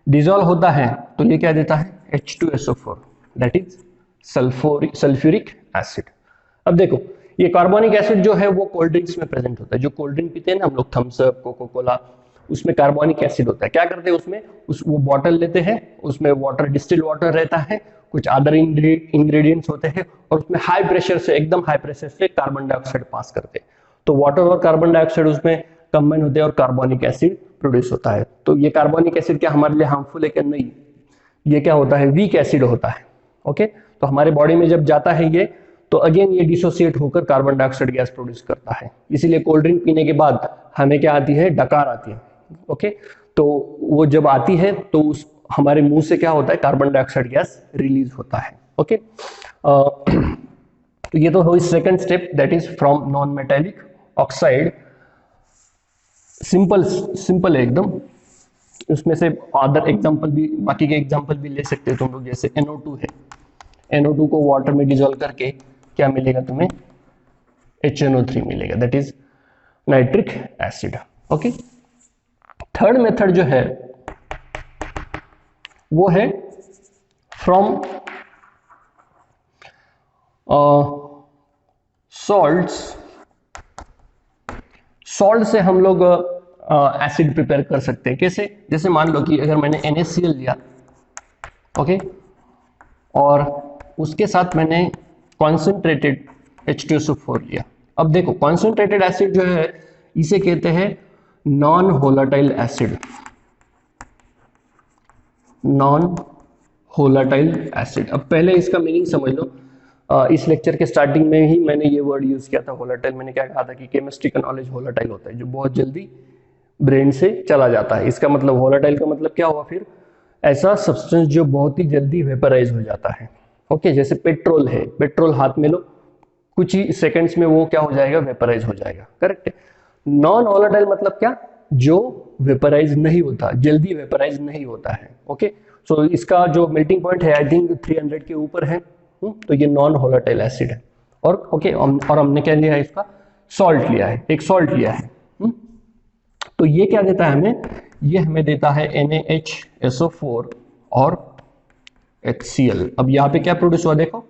डिसॉल्व होता है तो ये क्या देता है? H2SO4, that is sulphuric acid. अब देखो, ये कार्बोनिक एसिड जो है वो कोल्ड ड्रिंक्स में प्रेजेंट होता है। जो कोल्ड ड्रिंक पीते हैं ना हम लोग, थम्स अप, कोका कोला, उसमें कार्बोनिक एसिड होता है। क्या करते हैं उसमें? वो बॉटल लेते हैं, उसमें वाटर, डिस्टिल्ड वाटर रहता है, कुछ अदर इंग्रेडिएंट्स होते हैं, और उसमें हाई प्रेशर से, एकदम हाई प्रेशर से कार्बन डाइऑक्साइड पास करते हैं। तो वाटर और कार्बन डाइऑक्साइड उसमें कंबाइन होते हैं और कार्बोनिक एसिड प्रोड्यूस होता है। तो ये कार्बोनिक एसिड क्या हमारे लिए हार्मफुल है क्या? नहीं, ये क्या होता है? वीक एसिड होता है। ओके, तो हमारे बॉडी में जब जाता है ये, तो अगेन ये डिसोसिएट होकर कार्बन डाइऑक्साइड गैस प्रोड्यूस करता है। इसीलिए कोल्ड ड्रिंक पीने के बाद हमें क्या आती है? डकार आती है। ओके, तो वो जब आती है तो उस हमारे मुंह से क्या होता है? कार्बन डाइऑक्साइड गैस रिलीज होता है। ओके, तो ये तो हुई second step, that is from non metallic oxide. Simple है एकदम। उसमें से अदर एग्जांपल भी, बाकी के एग्जांपल भी ले सकते हो तुम लोग। जैसे NO2 है, NO2 को वाटर में डिसॉल्व करके क्या मिलेगा तुम्हें? HNO3 मिलेगा, that is nitric acid. Okay, third method जो है वो है फ्रॉम सॉल्ट से हम लोग एसिड प्रिपेयर कर सकते हैं। कैसे? जैसे मान लो कि अगर मैंने NaCl लिया, ओके, और उसके साथ मैंने कॉन्सेंट्रेटेड H2SO4 लिया। अब देखो कॉन्सेंट्रेटेड एसिड जो है इसे कहते हैं non volatile acid. Non volatile acid. अब पहले इसका मीनिंग समझ लो। इस लेक्चर के स्टार्टिंग में ही मैंने ये वर्ड यूज किया था होलाटाइल। मैंने क्या कहा था कि केमिस्ट्री का नॉलेज होलाटाइल होता है, जो बहुत जल्दी ब्रेन से चला जाता है। इसका मतलब होलाटाइल का मतलब क्या हुआ फिर? ऐसा सब्सटेंस जो बहुत ही जल्दी वेपराइज हो जाता है। ओके, जैसे पेट्रोल है, पेट्रोल हाथ में लो, कुछ ही सेकंड्स में वो क्या हो जाएगा? वेपराइज हो जाएगा। करेक्ट है। नॉन होलाटाइल मतलब क्या? जो वेपराइज नहीं होता, जल्दी वेपराइज नहीं होता है। ओके, सो इसका जो मेल्टिंग पॉइंट है आई थिंक 300 के ऊपर है। तो ये नॉन होलाटाइल एसिड है। और ओके, और हमने क्या लिया है? इसका सॉल्ट लिया है, एक सॉल्ट लिया है। तो ये क्या देता है हमें? ये हमें देता है NaHSO4 और HCl। अब यहाँ पे क्या प्रोड्यूस हुआ? देखो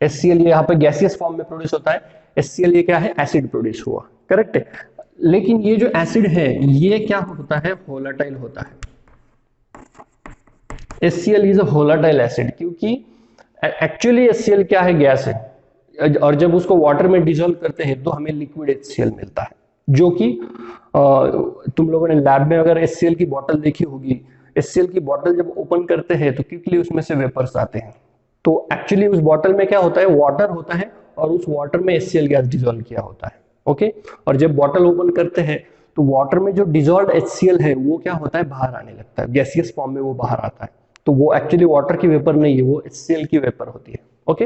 HCl ये यहाँ पे गैसियस फॉर्म में प्रोड्यूस होता है। HCl ये क्या है? एसिड प्रोड्यूस हुआ। करेक्ट है। लेकिन ये जो एसिड है ये क्या होता है? होलाटाइल होता है। HCl is a volatile acid, क्योंकि एक्चुअली HCl क्या है? गैस है, और जब उसको वाटर में डिसॉल्व करते हैं तो हमें लिक्विड HCl मिलता है, जो कि तुम लोगों ने लैब में अगर HCl की बोतल देखी होगी, HCl की बोतल जब ओपन करते हैं तो क्विकली उसमें से वेपर्स आते हैं। तो एक्चुअली उस बोतल में क्या होता है? वाटर होता है, और उस वाटर में HCl गैस डिसॉल्व किया होता है। ओके, और जब बोतल ओपन करते हैं तो वाटर में जो डिसॉल्व HCl है वो क्या होता है? बाहर आने लगता है, गैसियस फॉर्म में वो बाहर आता है। तो वो एक्चुअली वाटर की वेपर नहीं है, वो HCl की वेपर होती है। ओके,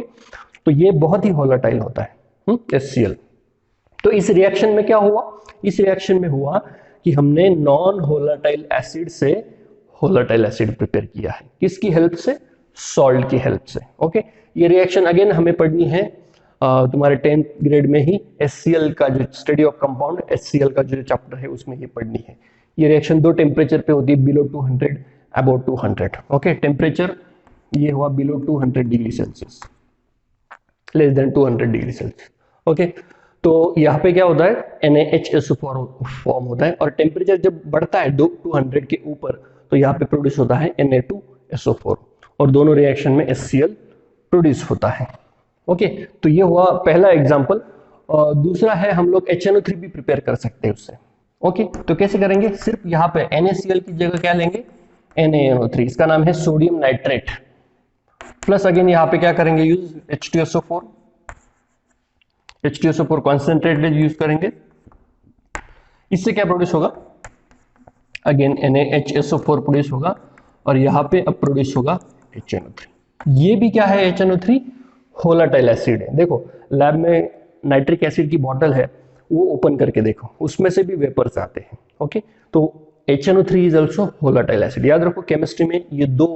तो ये बहुत ही होलाटाइल होता है HCl। तो इस रिएक्शन में क्या हुआ? इस रिएक्शन में हुआ कि हमने नॉन होलाटाइल एसिड से होलाटाइल एसिड प्रिपेयर किया है। किसकी हेल्प से? सॉल्ट की हेल्प से। ओके, ये रिएक्शन अगेन हमें पढ़नी है तुम्हारे 10th ग्रेड में ही। HCl का जो स्टडी ऑफ कंपाउंड, HCl का जो चैप्टर है उसमें ये पढ़नी है। ये रिएक्शन दो टेम्परेचर पे होती है, बिलो 200, अबाउट 200। ओके, टेम्परेचर ये हुआ below 200 degree Celsius, less than 200 degree Celsius. Okay, तो यहाँ पे क्या होता है? NaHSO4 फॉर्म होता है, और टेम्परेचर जब बढ़ता है 200 के ऊपर तो यहाँ पे प्रोड्यूस होता है Na2SO4, और दोनों रिएक्शन में HCl प्रोड्यूस होता है। ओके, तो ये हुआ पहला एग्जांपल। और दूसरा है हम लोग HNO3 भी प्रिपेयर कर सकते हैं उससे। ओके, तो कैसे करेंगे? सिर्फ यहाँ पे NaCl की जगह क्या लेंगे? NaNO3। इसका नाम है सोडियम नाइट्रेट। प्लस अगेन यहाँ पे क्या करेंगे? Use H2SO4। H2SO4 concentrated use करेंगे। इससे क्या प्रोड्यूस होगा? अगेन NaHSO4 प्रोड्यूस होगा, और यहाँ पे अब प्रोड्यूस होगा HNO3। ये भी क्या है? HNO3 होलाटाइल एसिड है। देखो लैब में नाइट्रिक एसिड की बॉटल है, वो ओपन करके देखो, उसमें से भी वेपर्स आते हैं। ओके, तो HNO3 is also volatile acid. याद रखो केमिस्ट्री में ये दो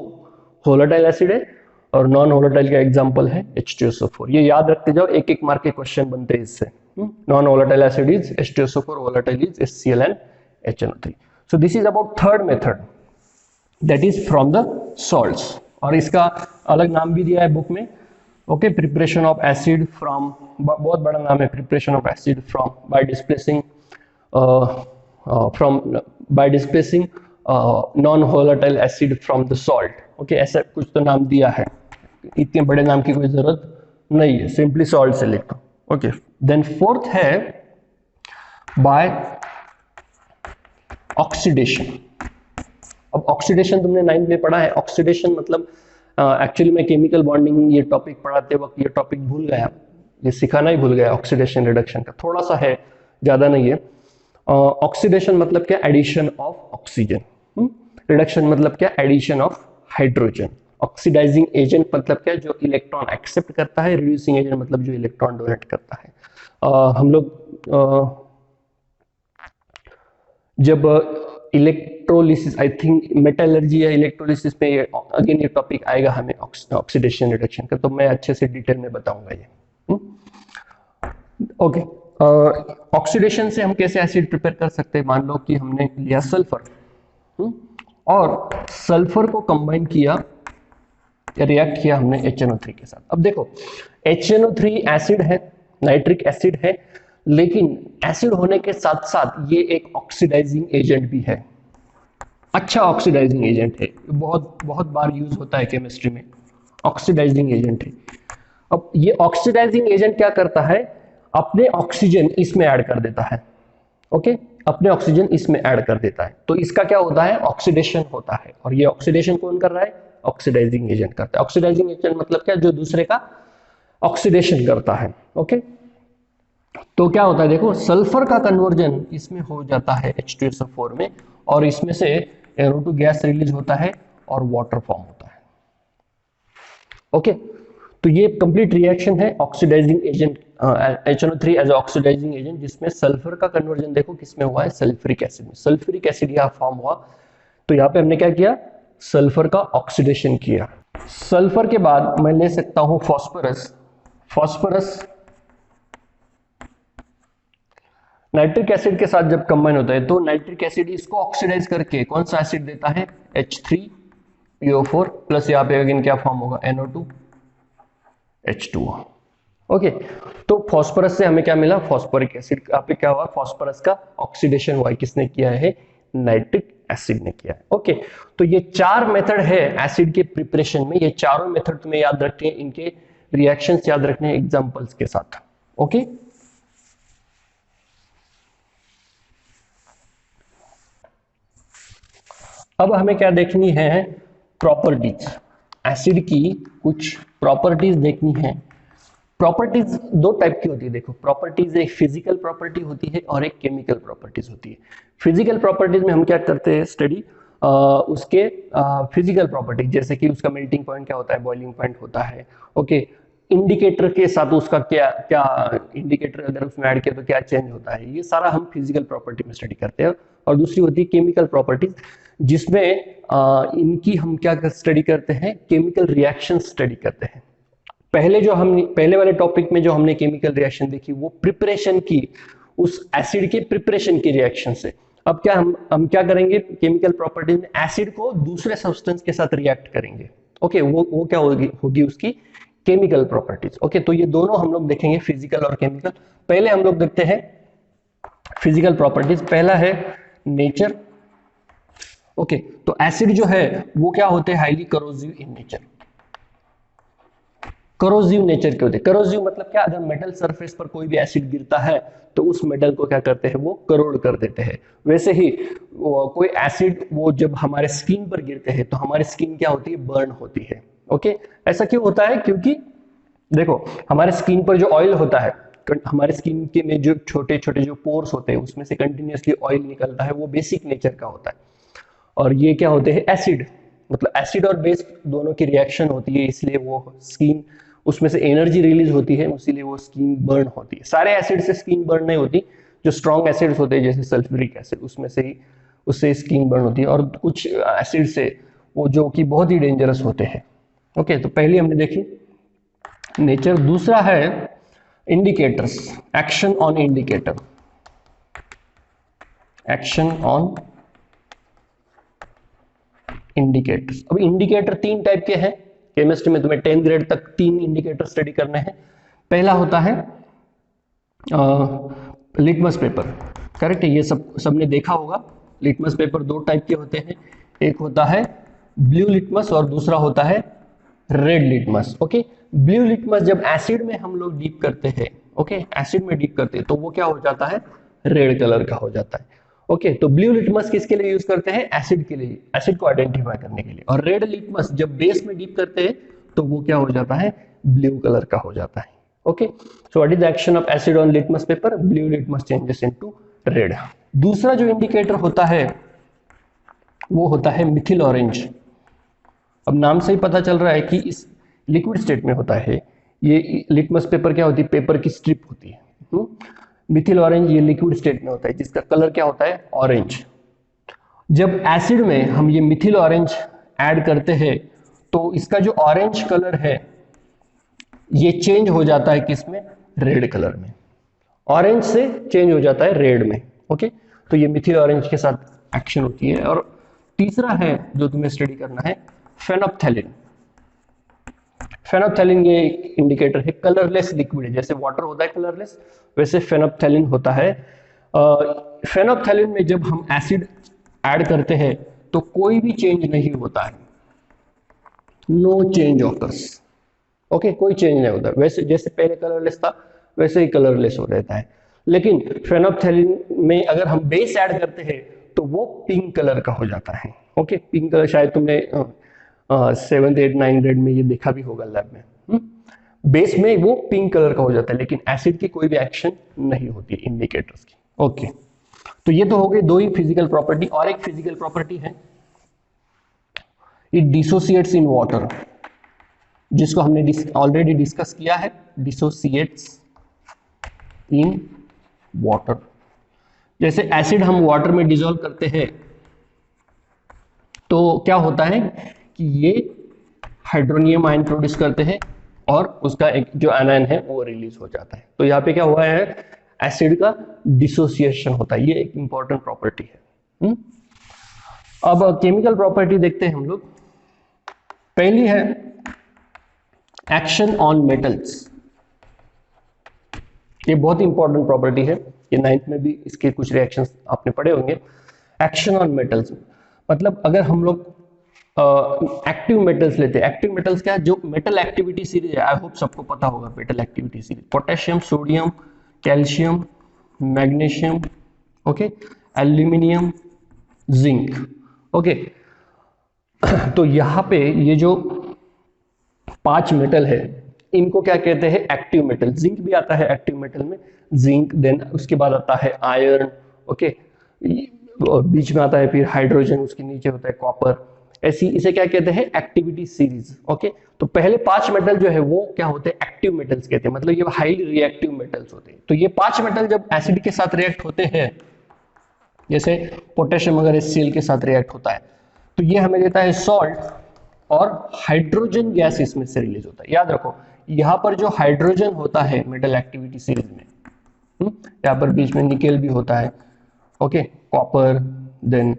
होलाटाइल एसिड है, और नॉन होलाटाइल का एग्जांपल है H2SO4। ये याद रखते जाओ, एक एक मार्क के क्वेश्चन बनते हैं इससे। Non volatile acid is H2SO4, volatile is HCl and HNO3। So this is about third method, that is from the salts. और इसका अलग नाम भी दिया है बुक में। Okay, preparation of acid from, बहुत बड़ा नाम है, preparation of acid from by displacing non volatile acid from the salt. Okay, ऐसा कुछ तो नाम दिया है, इतने बड़े नाम की कोई जरूरत नहीं है, सिंपली सॉल्ट से लिख दो। ओके, देन फोर्थ है बाय ऑक्सीडेशन। अब ऑक्सीडेशन तुमने 9th में पढ़ा है। ऑक्सीडेशन मतलब एक्चुअली मैं केमिकल बॉन्डिंग ये टॉपिक पढ़ाते वक्त ये टॉपिक भूल गया, ये सिखाना ही भूल गया। ऑक्सीडेशन रिडक्शन का थोड़ा सा है, ज्यादा नहीं है। ऑक्सीडेशन मतलब क्या? Addition of oxygen. रिडक्शन मतलब क्या? Addition of hydrogen. Oxidising agent मतलब क्या? जो इलेक्ट्रॉन एक्सेप्ट करता है। रिड्यूसिंग एजेंट मतलब जो इलेक्ट्रॉन डोनेट करता है। हम लोग जब इलेक्ट्रोलिसिस, आई थिंक मेटलर्जी या इलेक्ट्रोलिसिस में अगेन ये टॉपिक आएगा हमें ऑक्सीडेशन रिडक्शन का, तो मैं अच्छे से डिटेल में बताऊंगा ये। ओके, ऑक्सीडेशन से हम कैसे एसिड प्रिपेयर कर सकते हैं? मान लो कि हमने लिया सल्फर, और सल्फर को कंबाइन किया, रिएक्ट किया हमने HNO3 के साथ। अब देखो HNO3 एसिड है, नाइट्रिक एसिड है, लेकिन एसिड होने के साथ साथ ये एक ऑक्सीडाइजिंग एजेंट भी है, अच्छा ऑक्सीडाइजिंग एजेंट है, बहुत बहुत बार यूज होता है केमिस्ट्री में, ऑक्सीडाइजिंग एजेंट है। अब ये ऑक्सीडाइजिंग एजेंट क्या करता है, अपने ऑक्सीजन इसमें ऐड कर देता है, ओके, अपने ऑक्सीजन इसमें ऐड कर देता है, तो इसका क्या होता है, ऑक्सीडेशन होता है। और ये ऑक्सीडेशन कौन कर रहा है, ऑक्सीडाइजिंग एजेंट करता है। ऑक्सीडाइजिंग एजेंट मतलब क्या, जो दूसरे का ऑक्सीडेशन करता है, ओके। तो क्या होता है, देखो सल्फर का कन्वर्जन इसमें हो जाता है H2SO4 में, और इसमें से NO2 गैस रिलीज होता है और वाटर फॉर्म होता है, ओके। तो ये कंप्लीट रिएक्शन है oxidising agent, HNO3 as oxidising agent, जिसमें सल्फर का कन्वर्जन देखो किसमें हुआ है, सल्फ्यूरिक एसिड में। सल्फ्यूरिक एसिड यहाँ फॉर्म हुआ, तो यहाँ पे हमने क्या किया, सल्फर का ऑक्सीडेशन किया। सल्फर के बाद मैं ले सकता हूं फॉस्फोरस। फॉस्फोरस नाइट्रिक एसिड के साथ जब कंबाइन होता है तो नाइट्रिक एसिड इसको ऑक्सीडाइज करके कौन सा एसिड देता है, H3PO4 प्लस यहाँ पे अगेन क्या फॉर्म होगा, NO2 H2O, ओके। तो फास्फोरस से हमें क्या मिला, फास्फोरिक एसिड। यहाँ पे क्या हुआ, फास्फोरस का ऑक्सीडेशन हुआ, किसने किया है, नाइट्रिक एसिड ने किया है, ओके। तो ये 4 मेथड है एसिड के प्रिपरेशन में, ये चारों मेथड तुम्हें याद रखने हैं, इनके रिएक्शंस याद रखने हैं एग्जांपल्स के साथ, ओके। अब हमें क्या देखनी है, प्रॉपर्टीज, एसिड की कुछ प्रॉपर्टीज देखनी है। प्रॉपर्टीज दो टाइप की होती है, देखो प्रॉपर्टीज, एक फिजिकल प्रॉपर्टी होती है और एक केमिकल प्रॉपर्टीज होती है। फिजिकल प्रॉपर्टीज में हम क्या करते हैं स्टडी, उसके फिजिकल प्रॉपर्टी, जैसे कि उसका मेल्टिंग पॉइंट क्या होता है, बॉइलिंग पॉइंट होता है, ओके। इंडिकेटर के साथ उसका क्या क्या, इंडिकेटर अगर उसमें ऐड किया तो क्या चेंज होता है, ये सारा हम फिजिकल प्रॉपर्टी में स्टडी करते हैं। और दूसरी होती है केमिकल प्रॉपर्टीज, जिसमें इनकी हम क्या स्टडी करते हैं, केमिकल रिएक्शन स्टडी करते हैं। पहले वाले टॉपिक में जो हमने केमिकल रिएक्शन देखी वो प्रिपरेशन की, उस एसिड के प्रिपरेशन की रिएक्शन से। अब क्या हम क्या करेंगे, केमिकल प्रॉपर्टीज में एसिड को दूसरे सब्सटेंस के साथ रिएक्ट करेंगे, ओके। वो क्या होगी उसकी केमिकल प्रॉपर्टीज, ओके। तो ये दोनों हम लोग देखेंगे, फिजिकल और केमिकल। पहले हम लोग देखते हैं फिजिकल प्रॉपर्टीज। पहला है नेचर, ओके। तो एसिड जो है वो क्या होते हैं, highly corrosive in nature. Corrosive nature के होते हैं, करोसिव मतलब क्या, अगर मेटल सरफेस पर कोई भी एसिड गिरता है तो उस मेटल को क्या करते हैं, वो करोड़ कर देते हैं। वैसे ही कोई एसिड वो जब हमारे स्किन पर गिरते हैं तो हमारी स्किन क्या होती है, बर्न होती है, ओके। ऐसा क्यों होता है, क्योंकि देखो हमारे स्किन पर जो ऑयल होता है, हमारे स्किन के में जो छोटे छोटे जो पोर्स होते हैं उसमें से कंटिन्यूअसली ऑयल निकलता है, वो बेसिक नेचर का होता है। और ये क्या होते हैं, एसिड, मतलब एसिड और बेस दोनों की रिएक्शन होती है, इसलिए वो स्किन, उसमें से एनर्जी रिलीज होती है, इसीलिए वो स्किन बर्न होती है। सारे एसिड से स्किन बर्न नहीं होती, जो स्ट्रॉन्ग एसिड्स होते हैं जैसे सल्फ्यूरिक एसिड, उसमें से ही उससे स्किन बर्न होती है। और कुछ एसिड से वो जो कि बहुत ही डेंजरस होते हैं, ओके। तो पहले हमने देखी नेचर। दूसरा है indicators, action on indicator, action on indicators. अब इंडिकेटर 3 टाइप के हैं केमिस्ट्री में, तुम्हें 10th ग्रेड तक 3 इंडिकेटर स्टडी करने हैं। पहला होता है लिटमस पेपर, करेक्ट है, ये सबने देखा होगा। लिटमस पेपर 2 टाइप के होते हैं, एक होता है ब्लू लिटमस और दूसरा होता है red litmus, okay. Blue litmus जब एसिड में हम लोग डीप करते हैं, ओके, एसिड में डीप करते हैं तो वो क्या हो जाता है, रेड कलर का हो जाता है, ओके। तो ब्लू लिटमस किसके लिए यूज करते हैं, एसिड के लिए, एसिड को आइडेंटिफाई करने के लिए। और रेड लिटमस जब बेस में डीप करते हैं तो वो क्या हो जाता है, ब्लू कलर का हो जाता है, okay. So what is the action of acid on litmus paper, blue litmus changes into red. दूसरा जो इंडिकेटर होता है वो होता है मिथिल ऑरेंज। अब नाम से ही पता चल रहा है कि इस लिक्विड स्टेट में होता है। ये लिटमस पेपर क्या होती है, पेपर की स्ट्रिप होती है। मिथिल ऑरेंज ये लिक्विड स्टेट में होता है, जिसका कलर क्या होता है, ऑरेंज। जब एसिड में हम ये मिथिल ऑरेंज ऐड करते हैं तो इसका जो ऑरेंज कलर है ये चेंज हो जाता है किसमें, रेड कलर में। ऑरेंज से चेंज हो जाता है रेड में, ओके। तो ये मिथिल ऑरेंज के साथ एक्शन होती है। और तीसरा है जो तुम्हें स्टडी करना है, फेनोप्थेलिन। फेनोप्थैलिन ये एक इंडिकेटर है, कलरलेस लिक्विड है, जैसे वाटर होता है कलरलेस, वैसे फेनोप्थैलिन होता है। फेनोप्थैलिन में जब हम एसिड ऐड करते हैं तो कोई भी चेंज नहीं होता है, नो चेंज ऑकर्स। ओके, कोई चेंज नहीं होता, वैसे जैसे पहले कलरलेस था वैसे ही कलरलेस हो रहता है। लेकिन फेनोप्थैलिन में अगर हम बेस ऐड करते हैं तो वो पिंक कलर का हो जाता है। ओके, पिंक कलर शायद तुमने 7th 8th 9th ग्रेड में ये देखा भी होगा लैब में। बेस में वो पिंक कलर का हो जाता है, लेकिन एसिड की कोई भी एक्शन नहीं होती इंडिकेटर्स की। ओके, तो ये तो हो गए दो ही फिजिकल प्रॉपर्टी, और एक फिजिकल प्रॉपर्टी है इट डिसोसिएट्स इन वाटर, जिसको हमने ऑलरेडी डिस्कस किया है, डिसोसिएट्स इन वाटर। जैसे एसिड हम वाटर में डिसॉल्व करते हैं तो क्या होता है कि ये हाइड्रोनियम आयन प्रोड्यूस करते हैं और उसका एक जो आयन है वो रिलीज हो जाता है। तो यहाँ पे क्या हुआ है, एसिड का डिसोसिएशन होता है, ये एक इंपॉर्टेंट प्रॉपर्टी है। अब केमिकल प्रॉपर्टी देखते हैं हम लोग। पहली है एक्शन ऑन मेटल्स, ये बहुत इंपॉर्टेंट प्रॉपर्टी है, ये 9th में भी इसके कुछ रिएक्शंस आपने पढ़े होंगे। एक्शन ऑन मेटल्स मतलब अगर हम लोग एक्टिव मेटल्स लेते हैं, एक्टिव मेटल्स क्या है, जो मेटल एक्टिविटी सीरीज है, आई होप सबको पता होगा metal activity series, potassium, sodium, calcium, magnesium, okay, aluminium, zinc. Okay, तो यहाँ पे ये जो 5 मेटल है इनको क्या कहते हैं, एक्टिव मेटल। जिंक भी आता है एक्टिव मेटल में, जिंक, देन उसके बाद आता है आयरन, ओके, बीच में आता है फिर हाइड्रोजन, उसके नीचे होता है कॉपर, ऐसी इसे क्या कहते हैं, एक्टिविटी सीरीज। ओके, तो पहले 5 मेटल जो है वो क्या होते हैं, एक्टिव मेटल्स कहते हैं, मतलब ये हाईली रिएक्टिव मेटल्स होते हैं। तो ये 5 मेटल जब एसिड के साथ रिएक्ट होते हैं, जैसे पोटेशियम अगर HCl के साथ रिएक्ट होता है तो ये हमें देता है सॉल्ट, और हाइड्रोजन गैस इसमें से रिलीज होता है। याद रखो यहां पर जो हाइड्रोजन होता है मेटल एक्टिविटी सीरीज में, यहां पर बीच में निकेल भी होता है, okay, copper, then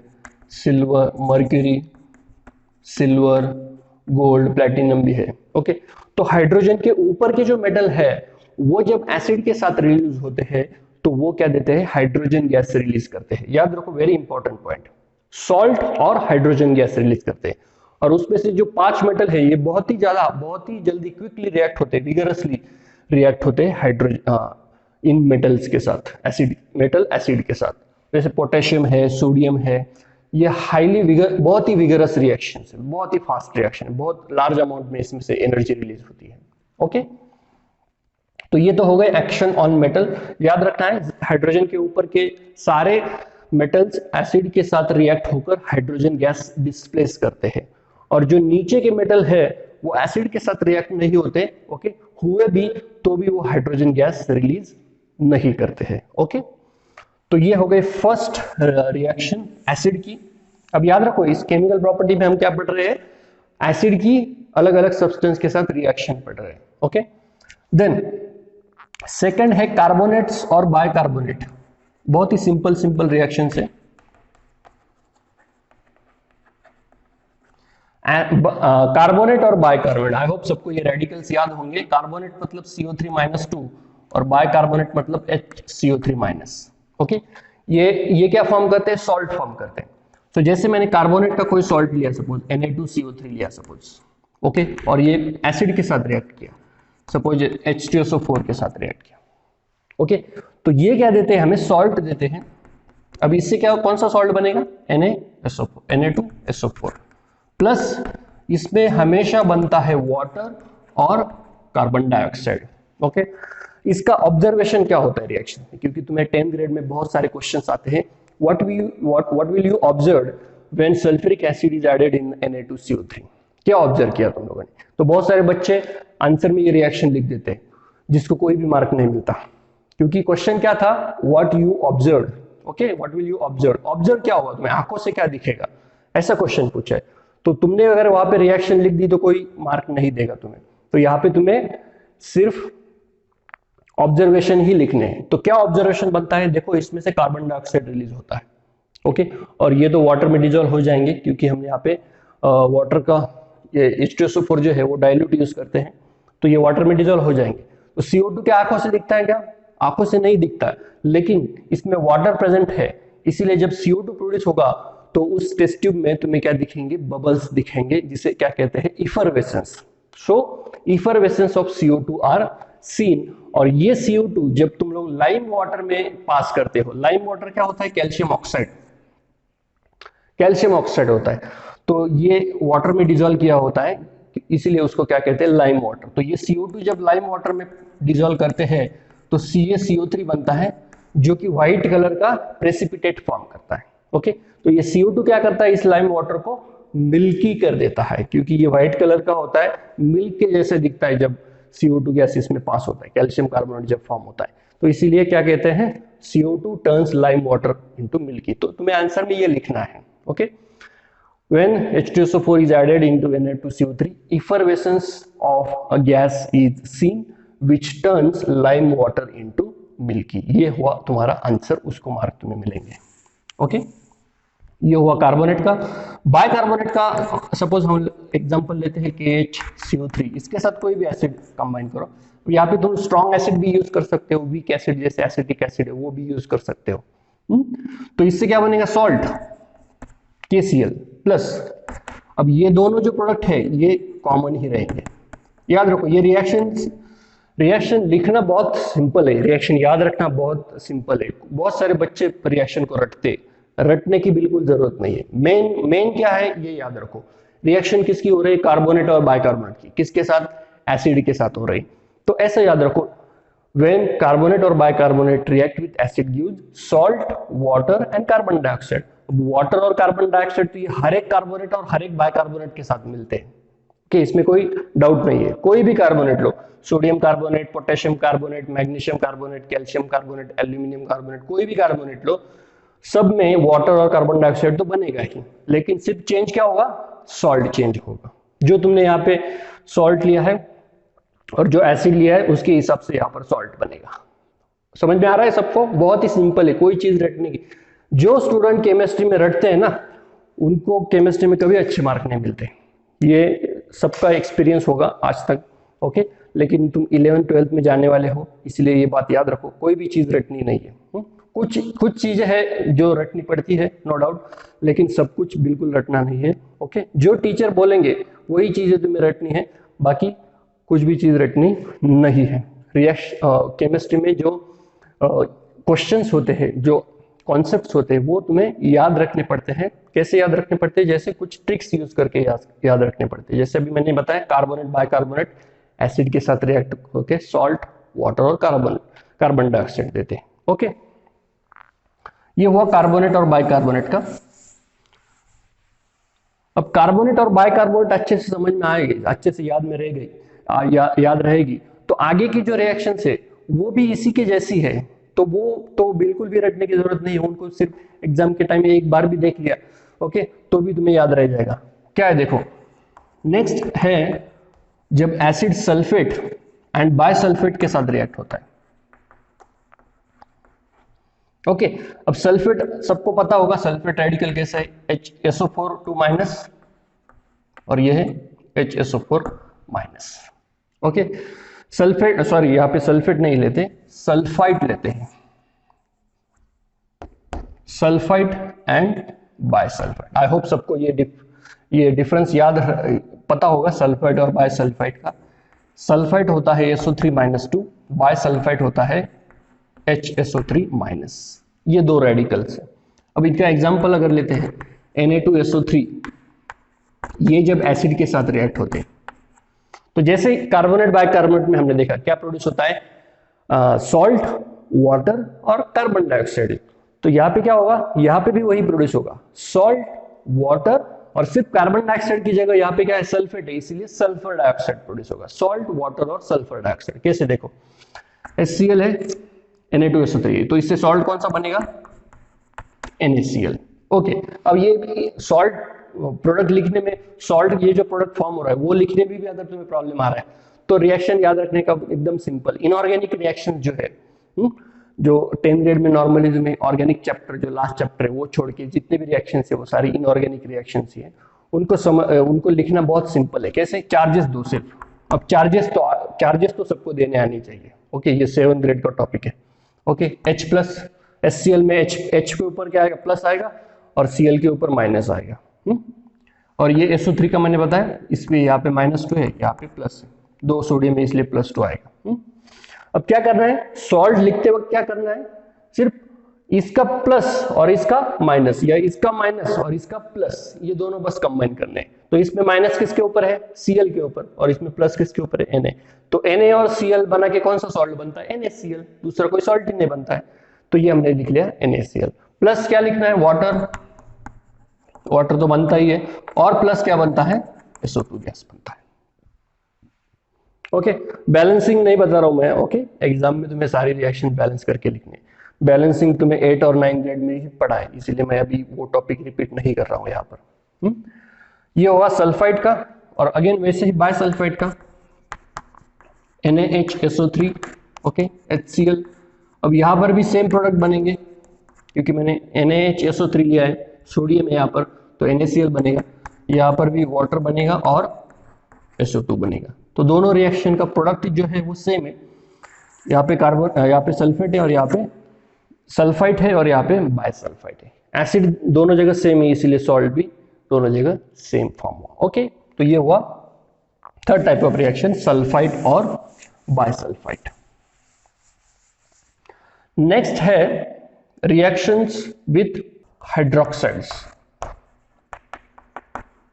silver, mercury, silver, gold, platinum भी है। ओके, तो हाइड्रोजन के ऊपर के जो मेटल है वो जब एसिड के साथ रिलीज होते हैं तो वो क्या देते हैं, हाइड्रोजन गैस रिलीज करते हैं। याद रखो, वेरी इंपॉर्टेंट पॉइंट, सॉल्ट और हाइड्रोजन गैस रिलीज करते हैं। और उसमें से जो 5 मेटल है ये बहुत ही जल्दी क्विकली रिएक्ट होते हैं, विगरसली रिएक्ट होते हैं हाइड्रोजन इन मेटल्स के साथ, एसिड मेटल एसिड के साथ। जैसे पोटेशियम है, सोडियम है, ये बहुत ही विगरस रिएक्शन है, बहुत ही फास्ट रिएक्शन है, बहुत लार्ज अमाउंट में इसमें से एनर्जी रिलीज होती है। ओके, तो ये तो हो गए एक्शन ऑन मेटल। याद रखना है हाइड्रोजन के ऊपर के सारे मेटल्स एसिड के साथ रिएक्ट होकर हाइड्रोजन गैस डिस्प्लेस करते हैं, और जो नीचे के मेटल है वो एसिड के साथ रिएक्ट नहीं होते, ओके, हुए भी तो भी वो हाइड्रोजन गैस रिलीज नहीं करते हैं। ओके, तो ये हो गए फर्स्ट रिएक्शन एसिड की। अब याद रखो इस केमिकल प्रॉपर्टी में हम क्या पढ़ रहे हैं, एसिड की अलग अलग सब्सटेंस के साथ रिएक्शन पढ़ रहे हैं। ओके, देन सेकंड है कार्बोनेट्स और बाइकार्बोनेट। बहुत ही सिंपल रिएक्शन है। कार्बोनेट और बाइकार्बोनेट, आई होप सबको ये रेडिकल्स याद होंगे। कार्बोनेट मतलब CO3-2 और बाइकार्बोनेट मतलब HCO3-। ओके, ये क्या फॉर्म करते हैं, सॉल्ट फॉर्म करते हैं। तो जैसे मैंने कार्बोनेट का कोई सॉल्ट लिया, सपोज Na2CO3 लिया सपोज, ओके, और ये एसिड के साथ रिएक्ट किया, सपोज H2SO4 के साथ रिएक्ट किया। ओके, तो ये क्या देते हैं, हमें सॉल्ट देते हैं। अब इससे क्या, कौन सा सॉल्ट बनेगा, Na2SO4 प्लस इसमें हमेशा बनता है वाटर और कार्बन डाइऑक्साइड। ओके, इसका ऑब्जर्वेशन क्या होता है रिएक्शन में, क्योंकि तुम्हें 10th ग्रेड में बहुत सारे क्वेश्चंस आते हैं, what will you observe when sulphuric acid is added in Na2CO3। क्या ऑब्जर्व किया तुम लोगों ने, तो बहुत सारे बच्चे आंसर में ये रिएक्शन लिख देते हैं जिसको कोई भी मार्क नहीं मिलता, क्योंकि क्वेश्चन क्या था, what you observe. Okay, what will you observe क्या होगा, तुम्हें आंखों से क्या दिखेगा, ऐसा क्वेश्चन पूछा है। तो तुमने अगर वहां पे रिएक्शन लिख दी तो कोई मार्क नहीं देगा तुम्हें, तो यहाँ पे तुम्हें सिर्फ ऑब्जर्वेशन ही लिखने हैं। तो क्या ऑब्जर्वेशन बनता है, देखो इसमें से कार्बन डाइऑक्साइड रिलीज होता है, ओके, और ये तो वाटर में डिजोल्व हो जाएंगे, क्योंकि हम यहाँ पे वाटर का ये H2SO4 जो है वो डाइल्यूट यूज करते हैं, तो ये वाटर में डिजोल्व हो जाएंगे। तो CO2 क्या आंखों से दिखता है क्या? आंखों से नहीं दिखता है, लेकिन इसमें वाटर प्रेजेंट है, इसीलिए जब CO2 प्रोड्यूस होगा तो उस टेस्ट ट्यूब में तुम्हें क्या दिखेंगे? बबल्स दिखेंगे, जिसे क्या कहते हैं? Effervescence. So effervescence of CO2 are seen. और ये CO2 जब तुम लोग लाइम वाटर में पास करते हो, लाइम वाटर क्या होता है? कैल्शियम ऑक्साइड, कैल्शियम ऑक्साइड होता है, तो ये वाटर में डिजोल्व किया होता है, इसीलिए उसको क्या कहते हैं? Lime water. तो ये CO2 जब लाइम वाटर में डिजोल्व करते हैं तो CaCO3 बनता है, जो कि व्हाइट कलर का प्रेसिपिटेट फॉर्म करता है। ओके, तो ये CO2 क्या करता है? इस लाइम वाटर को मिल्की कर देता है, क्योंकि ये व्हाइट कलर का होता है, मिल्क के जैसे दिखता है जब CO2 गैस इसमें पास होता है, कैल्शियम कार्बोनेट जब फॉर्म होता है, तो इसीलिए क्या कहते हैं? CO2 turns lime water into milky. तो तुम्हें आंसर में ये लिखना है। Okay, when H2SO4 is added into Na2CO3, effervescence of a gas is seen which turns lime water into milky। ये हुआ तुम्हारा आंसर, उसको मार्क तुम्हें मिलेंगे। ओके, ये हुआ कार्बोनेट का। बाइकार्बोनेट का सपोज हम एग्जांपल लेते हैं KHCO3, इसके साथ कोई भी एसिड कंबाइन करो, यहाँ पे तुम स्ट्रॉन्ग एसिड भी यूज कर सकते हो, वीक एसिड जैसे एसिटिक एसिड है वो भी यूज कर सकते हो। तो इससे क्या बनेगा? Salt KCl plus. अब ये दोनों जो प्रोडक्ट है ये कॉमन ही रहेंगे, याद रखो। ये रिएक्शन लिखना बहुत सिंपल है, रिएक्शन याद रखना बहुत सिंपल है। बहुत सारे बच्चे रिएक्शन को रटने की बिल्कुल जरूरत नहीं है। मेन क्या है ये याद रखो। रिएक्शन किसकी हो रही है? कार्बोनेट और बाइकार्बोनेट की। किसके साथ? एसिड के साथ हो रही। तो ऐसा याद रखो, when carbonate और bicarbonate react with acid gives salt, water and carbon dioxide। Water और कार्बन डाइऑक्साइड तो ये हर एक कार्बोनेट और हर एक बाइकार्बोनेट के साथ मिलते हैं। कि इसमें कोई डाउट नहीं है। कोई भी कार्बोनेट लो, sodium carbonate, potassium carbonate, magnesium carbonate, calcium carbonate, aluminium carbonate, कोई भी कार्बोनेट लो, सब में वाटर और कार्बन डाइऑक्साइड तो बनेगा ही, लेकिन सिर्फ चेंज क्या होगा? सॉल्ट चेंज होगा। जो तुमने यहाँ पे सॉल्ट लिया है और जो एसिड लिया है उसके हिसाब से यहाँ पर सॉल्ट बनेगा। समझ में आ रहा है सबको? बहुत ही सिंपल है, कोई चीज रटने की। जो स्टूडेंट केमिस्ट्री में रटते हैं ना, उनको केमिस्ट्री में कभी अच्छे मार्क नहीं मिलते। ये सबका एक्सपीरियंस होगा आज तक। ओके, लेकिन तुम 11th-12th में जाने वाले हो, इसलिए ये बात याद रखो, कोई भी चीज रटनी नहीं है। कुछ चीजें हैं जो रटनी पड़ती है, नो डाउट, लेकिन सब कुछ बिल्कुल रटना नहीं है। ओके, जो टीचर बोलेंगे वही चीजें तुम्हें रटनी है, बाकी कुछ भी चीज रटनी नहीं है। केमिस्ट्री में जो क्वेश्चंस होते हैं, जो कॉन्सेप्ट्स होते हैं, वो तुम्हें याद रखने पड़ते हैं। कैसे याद रखने पड़ते हैं? जैसे कुछ ट्रिक्स यूज करके याद रखने पड़ते हैं। जैसे अभी मैंने बताया, कार्बोनेट बाइकार्बोनेट एसिड के साथ रिएक्ट होकर सॉल्ट, वाटर और कार्बन डाइऑक्साइड देते हैं। ओके, ये हुआ कार्बोनेट और बाइकार्बोनेट का। अब कार्बोनेट और बाइकार्बोनेट अच्छे से समझ में आएगी, अच्छे से याद में रह गई, याद रहेगी, तो आगे की जो रिएक्शन है वो भी इसी के जैसी है, तो वो तो बिल्कुल भी रटने की जरूरत नहीं है। उनको सिर्फ एग्जाम के टाइम में एक बार भी देख लिया, ओके, तो भी तुम्हें याद रह जाएगा। क्या है देखो, नेक्स्ट है जब एसिड सल्फेट एंड बायसल्फेट के साथ रिएक्ट होता है। ओके, अब सल्फेट सबको पता होगा, सल्फेट रेडिकल कैसा है? HSO4 2- और ये है HSO4-। ओके, सल्फेट, सॉरी यहाँ पे सल्फेट नहीं लेते, सल्फाइट लेते हैं। Sulphite and bisulphite. I hope सबको ये डिफरेंस याद पता होगा सल्फाइट और बायसल्फाइट का। सल्फाइट होता है SO3-2, बायसल्फाइट होता है HSO3-। ये दो रेडिकल्स है। अब इनका एग्जांपल अगर लेते हैं, Na2SO3, ये जब एसिड के साथ रिएक्ट होते हैं, तो जैसे कार्बोनेट बाइकार्बोनेट में हमने देखा क्या प्रोड्यूस होता है? सॉल्ट, वाटर और कार्बन डाइऑक्साइड। तो यहाँ पे क्या होगा? यहाँ पे भी वही प्रोड्यूस होगा, सॉल्ट, वाटर, और सिर्फ कार्बन डाइऑक्साइड की जगह यहाँ पे क्या है? सल्फेट है, इसीलिए सल्फर डाइऑक्साइड प्रोड्यूस होगा। सॉल्ट, वाटर और सल्फर डाइऑक्साइड। कैसे देखो, HCl है, Na2SO3, तो इससे सॉल्ट कौन सा बनेगा? NaCl। ओके, अब ये सॉल्ट प्रोडक्ट लिखने में, सॉल्ट ये जो प्रोडक्ट फॉर्म हो रहा है वो लिखने में भी अगर तुम्हें प्रॉब्लम आ रहा है, तो रिएक्शन याद रखने का एकदम सिंपल। इनऑर्गेनिक रिएक्शन जो है, जो 10th ग्रेड में नॉर्मली में ऑर्गेनिक चैप्टर जो लास्ट चैप्टर है वो छोड़ के जितने भी रिएक्शन है वो सारी इनऑर्गेनिक रिएक्शन ही है। उनको लिखना बहुत सिंपल है। कैसे? चार्जेस दो सिर्फ। अब चार्जेस तो चार्जेस तो सबको देने आनी चाहिए। ओके, ये 7th ग्रेड का टॉपिक है। ओके, H प्लस HCl में H के ऊपर क्या आएगा, प्लस आएगा, और Cl के ऊपर माइनस आएगा। और ये SO3 का मैंने बताया, इसमें यहाँ पे -2 है, यहाँ पे प्लस है, 2 सोडियम है इसलिए +2 आएगा। अब क्या करना है, सॉल्ट लिखते वक्त क्या करना है, सिर्फ इसका प्लस और इसका माइनस, या इसका माइनस और इसका प्लस, ये दोनों बस कंबाइन करने हैं। तो इसमें माइनस किसके ऊपर है, Cl के ऊपर, और इसमें प्लस किसके ऊपर है, Na। तो Na और Cl बना के कौन सा सॉल्ट बनता है, NaCl, दूसरा कोई सॉल्ट ही नहीं बनता है। तो ये हमने लिख लिया NaCl। प्लस क्या लिखना है, वाटर, वाटर तो बनता ही है, और प्लस क्या बनता है, SO2 गैस बनता है। ओके, बैलेंसिंग नहीं बता रहा हूं मैं। ओके, एग्जाम में तुम्हें सारी रिएक्शन बैलेंस करके लिखनी है। बैलेंसिंग तुम्हें 8 और 9 ग्रेड में ही पढ़ा है, इसीलिए मैं अभी वो टॉपिक रिपीट नहीं कर रहा हूं यहाँ पर। ये होगा सल्फाइड का, और अगेन वैसे ही बायसल्फाइड का, NaHSO3, ओके, HCl। अब यहाँ पर भी सेम प्रोडक्ट बनेंगे, क्योंकि मैंने NaHSO3 लिया है, सोडियम है यहाँ पर, तो NaCl बनेगा, यहाँ पर भी वाटर बनेगा और SO2 बनेगा। तो दोनों रिएक्शन का प्रोडक्ट जो है वो सेम है। यहाँ पे कार्बन, यहाँ पे सल्फेट है, और यहाँ पे सल्फाइड है, और यहाँ पे बायसल्फाइड है। एसिड दोनों जगह सेम है, इसीलिए सॉल्ट भी दोनों जगह सेम फॉर्म हुआ। ओके, तो ये हुआ third type of reaction, sulphide और बायसल्फाइड। नेक्स्ट है रिएक्शंस विथ हाइड्रोक्साइड्स।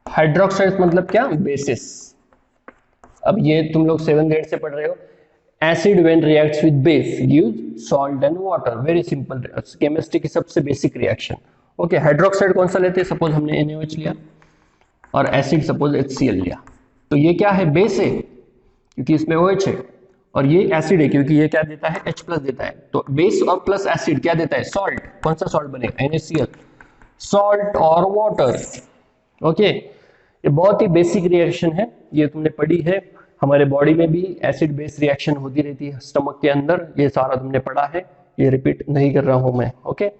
हाइड्रोक्साइड्स मतलब क्या, बेसिस। अब ये तुम लोग 7th ग्रेड से पढ़ रहे हो, acid when reacts with base gives salt and water, very simple, chemistry की सबसे बेसिक रिएक्शन। ओके, हाइड्रोक्साइड कौन सा लेते हैं, सपोज हमने NaOH लिया, और एसिड सपोज HCl लिया, तो ये क्या है, बेस है क्योंकि इसमें OH है, और ये एसिड है क्योंकि ये क्या देता है, H प्लस देता है। तो बेस और प्लस एसिड क्या देता है, सॉल्ट। कौन सा सॉल्ट बनेगा, NaCl, सॉल्ट और वाटर। ओके, ये बहुत ही बेसिक रिएक्शन है, ये तुमने पढ़ी है। हमारे बॉडी में भी एसिड बेस रिएक्शन होती रहती है स्टमक के अंदर, ये सारा तुमने पढ़ा है, ये रिपीट नहीं कर रहा हूं मैं। ओके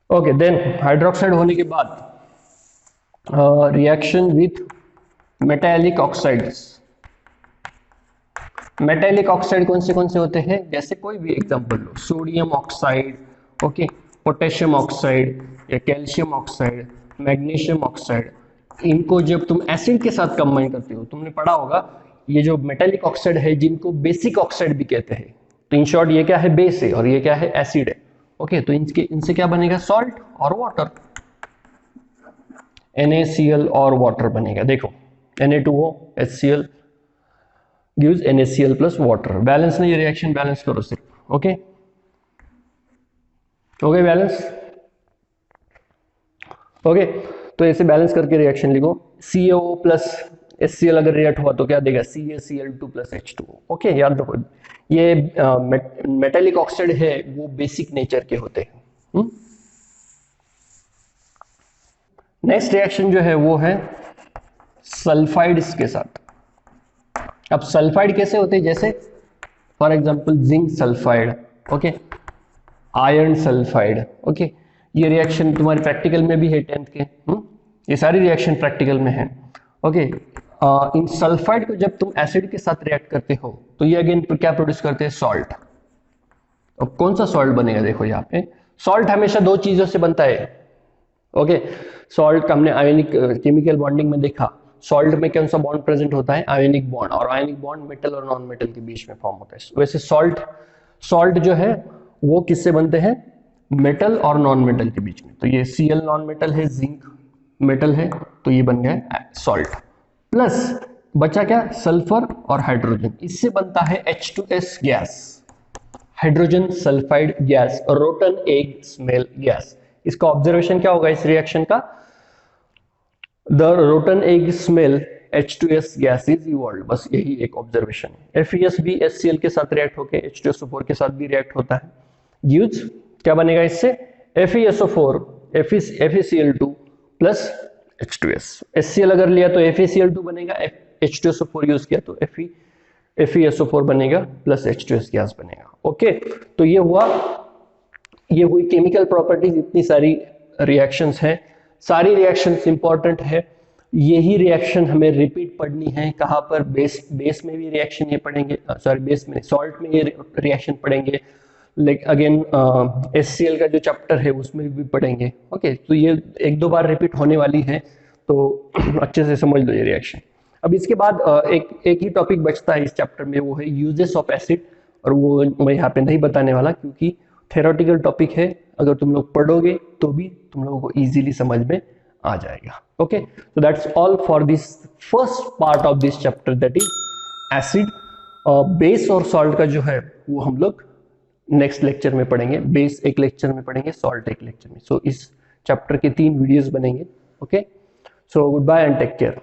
ओके, देन हाइड्रोक्साइड होने के बाद reaction with metallic oxides. Metallic oxide कौन से होते हैं, जैसे कोई भी एग्जांपल लो, sodium oxide, okay, potassium oxide, या कैल्शियम ऑक्साइड, मैग्नीशियम ऑक्साइड। इनको जब तुम एसिड के साथ कंबाइन करते हो, तुमने पढ़ा होगा, ये जो मेटालिक ऑक्साइड है जिनको बेसिक ऑक्साइड भी कहते हैं। तो इन शॉर्ट ये क्या है, बेस है, और ये क्या है, एसिड है। ओके, तो इनसे क्या बनेगा, सॉल्ट और वाटर, NaCl और वाटर बनेगा। देखो Na2O HCl gives NaCl plus water। Balance नहीं, ये रिएक्शन बैलेंस करो सिर्फ। Okay okay, balance. ओके, तो ऐसे बैलेंस करके रिएक्शन लिखो। CaO प्लस HCl अगर रिएक्ट हुआ तो क्या देगा, CaCl2 प्लस H2O। ओके, याद रखो, ये मेटालिक ऑक्साइड है वो बेसिक नेचर के होते हैं। नेक्स्ट रिएक्शन जो है वो है सल्फाइड्स के साथ। अब सल्फाइड कैसे होते हैं, जैसे for example zinc sulphide, okay, iron sulphide. Okay, ये रिएक्शन तुम्हारे प्रैक्टिकल में भी है 10th के। ये सारी रिएक्शन प्रैक्टिकल में है। ओके, इन सल्फाइड को जब तुम एसिड के साथ रिएक्ट करते हो तो ये अगेन क्या प्रोड्यूस करते हैं, सॉल्ट। अब कौन सा सॉल्ट बनेगा, देखो यहाँ पे सॉल्ट हमेशा दो चीजों से बनता है। ओके, सॉल्ट का हमने आयोनिक केमिकल बॉन्डिंग में देखा, सॉल्ट में कौन सा बॉन्ड प्रेजेंट होता है, आयोनिक बॉन्ड, और आयोनिक बॉन्ड मेटल और नॉन मेटल के बीच में फॉर्म होता है। वैसे सॉल्ट जो है वो किससे बनते हैं, मेटल और नॉन मेटल के बीच में। तो ये Cl नॉन मेटल है, जिंक मेटल है, तो ये बन गया सॉल्ट। प्लस बचा क्या, सल्फर और हाइड्रोजन, इससे बनता है H2S gas, hydrogen sulphide gas, rotten egg smell gas. इसका ऑब्जर्वेशन क्या होगा इस रिएक्शन का, the rotten egg smell H2S gas is evolved, बस यही एक ऑब्जर्वेशन है। FeS भी HCl के साथ रिएक्ट होकर H2SO4 के साथ भी रिएक्ट होता है, गिव्स क्या बनेगा इससे, FeSO4 FeCl2 plus H2S। HCl अगर लिया तो FeCl2 बनेगा, H2SO4 यूज किया तो FeSO4 बनेगा प्लस H2S गैस बनेगा। ओके, तो ये हुई केमिकल प्रॉपर्टीज। इतनी सारी रिएक्शंस हैं, सारी रिएक्शंस इंपॉर्टेंट है। यही रिएक्शन हमें रिपीट पढ़नी है। कहाँ पर? बेस में भी रिएक्शन ये पढ़ेंगे, सॉरी बेस में, सॉल्ट में ये रिएक्शन पढ़ेंगे, लाइक अगेन HCl का जो चैप्टर है उसमें भी पढ़ेंगे। ओके, तो ये एक दो बार रिपीट होने वाली है, तो अच्छे से समझ लो ये रिएक्शन। अब इसके बाद एक ही टॉपिक बचता है इस चैप्टर में, वो है यूजेस ऑफ एसिड, और वो मैं यहाँ पे नहीं बताने वाला क्योंकि थेरोटिकल टॉपिक है। अगर तुम लोग पढ़ोगे तो भी तुम लोगों को इजीली समझ में आ जाएगा। Okay, so that's all for this first part of this chapter, that is acid। Base और सॉल्ट का जो है वो हम लोग नेक्स्ट लेक्चर में पढ़ेंगे। बेस एक लेक्चर में पढ़ेंगे, सॉल्ट एक लेक्चर में। सो इस चैप्टर के 3 वीडियोस बनेंगे। Okay, so good bye and take care.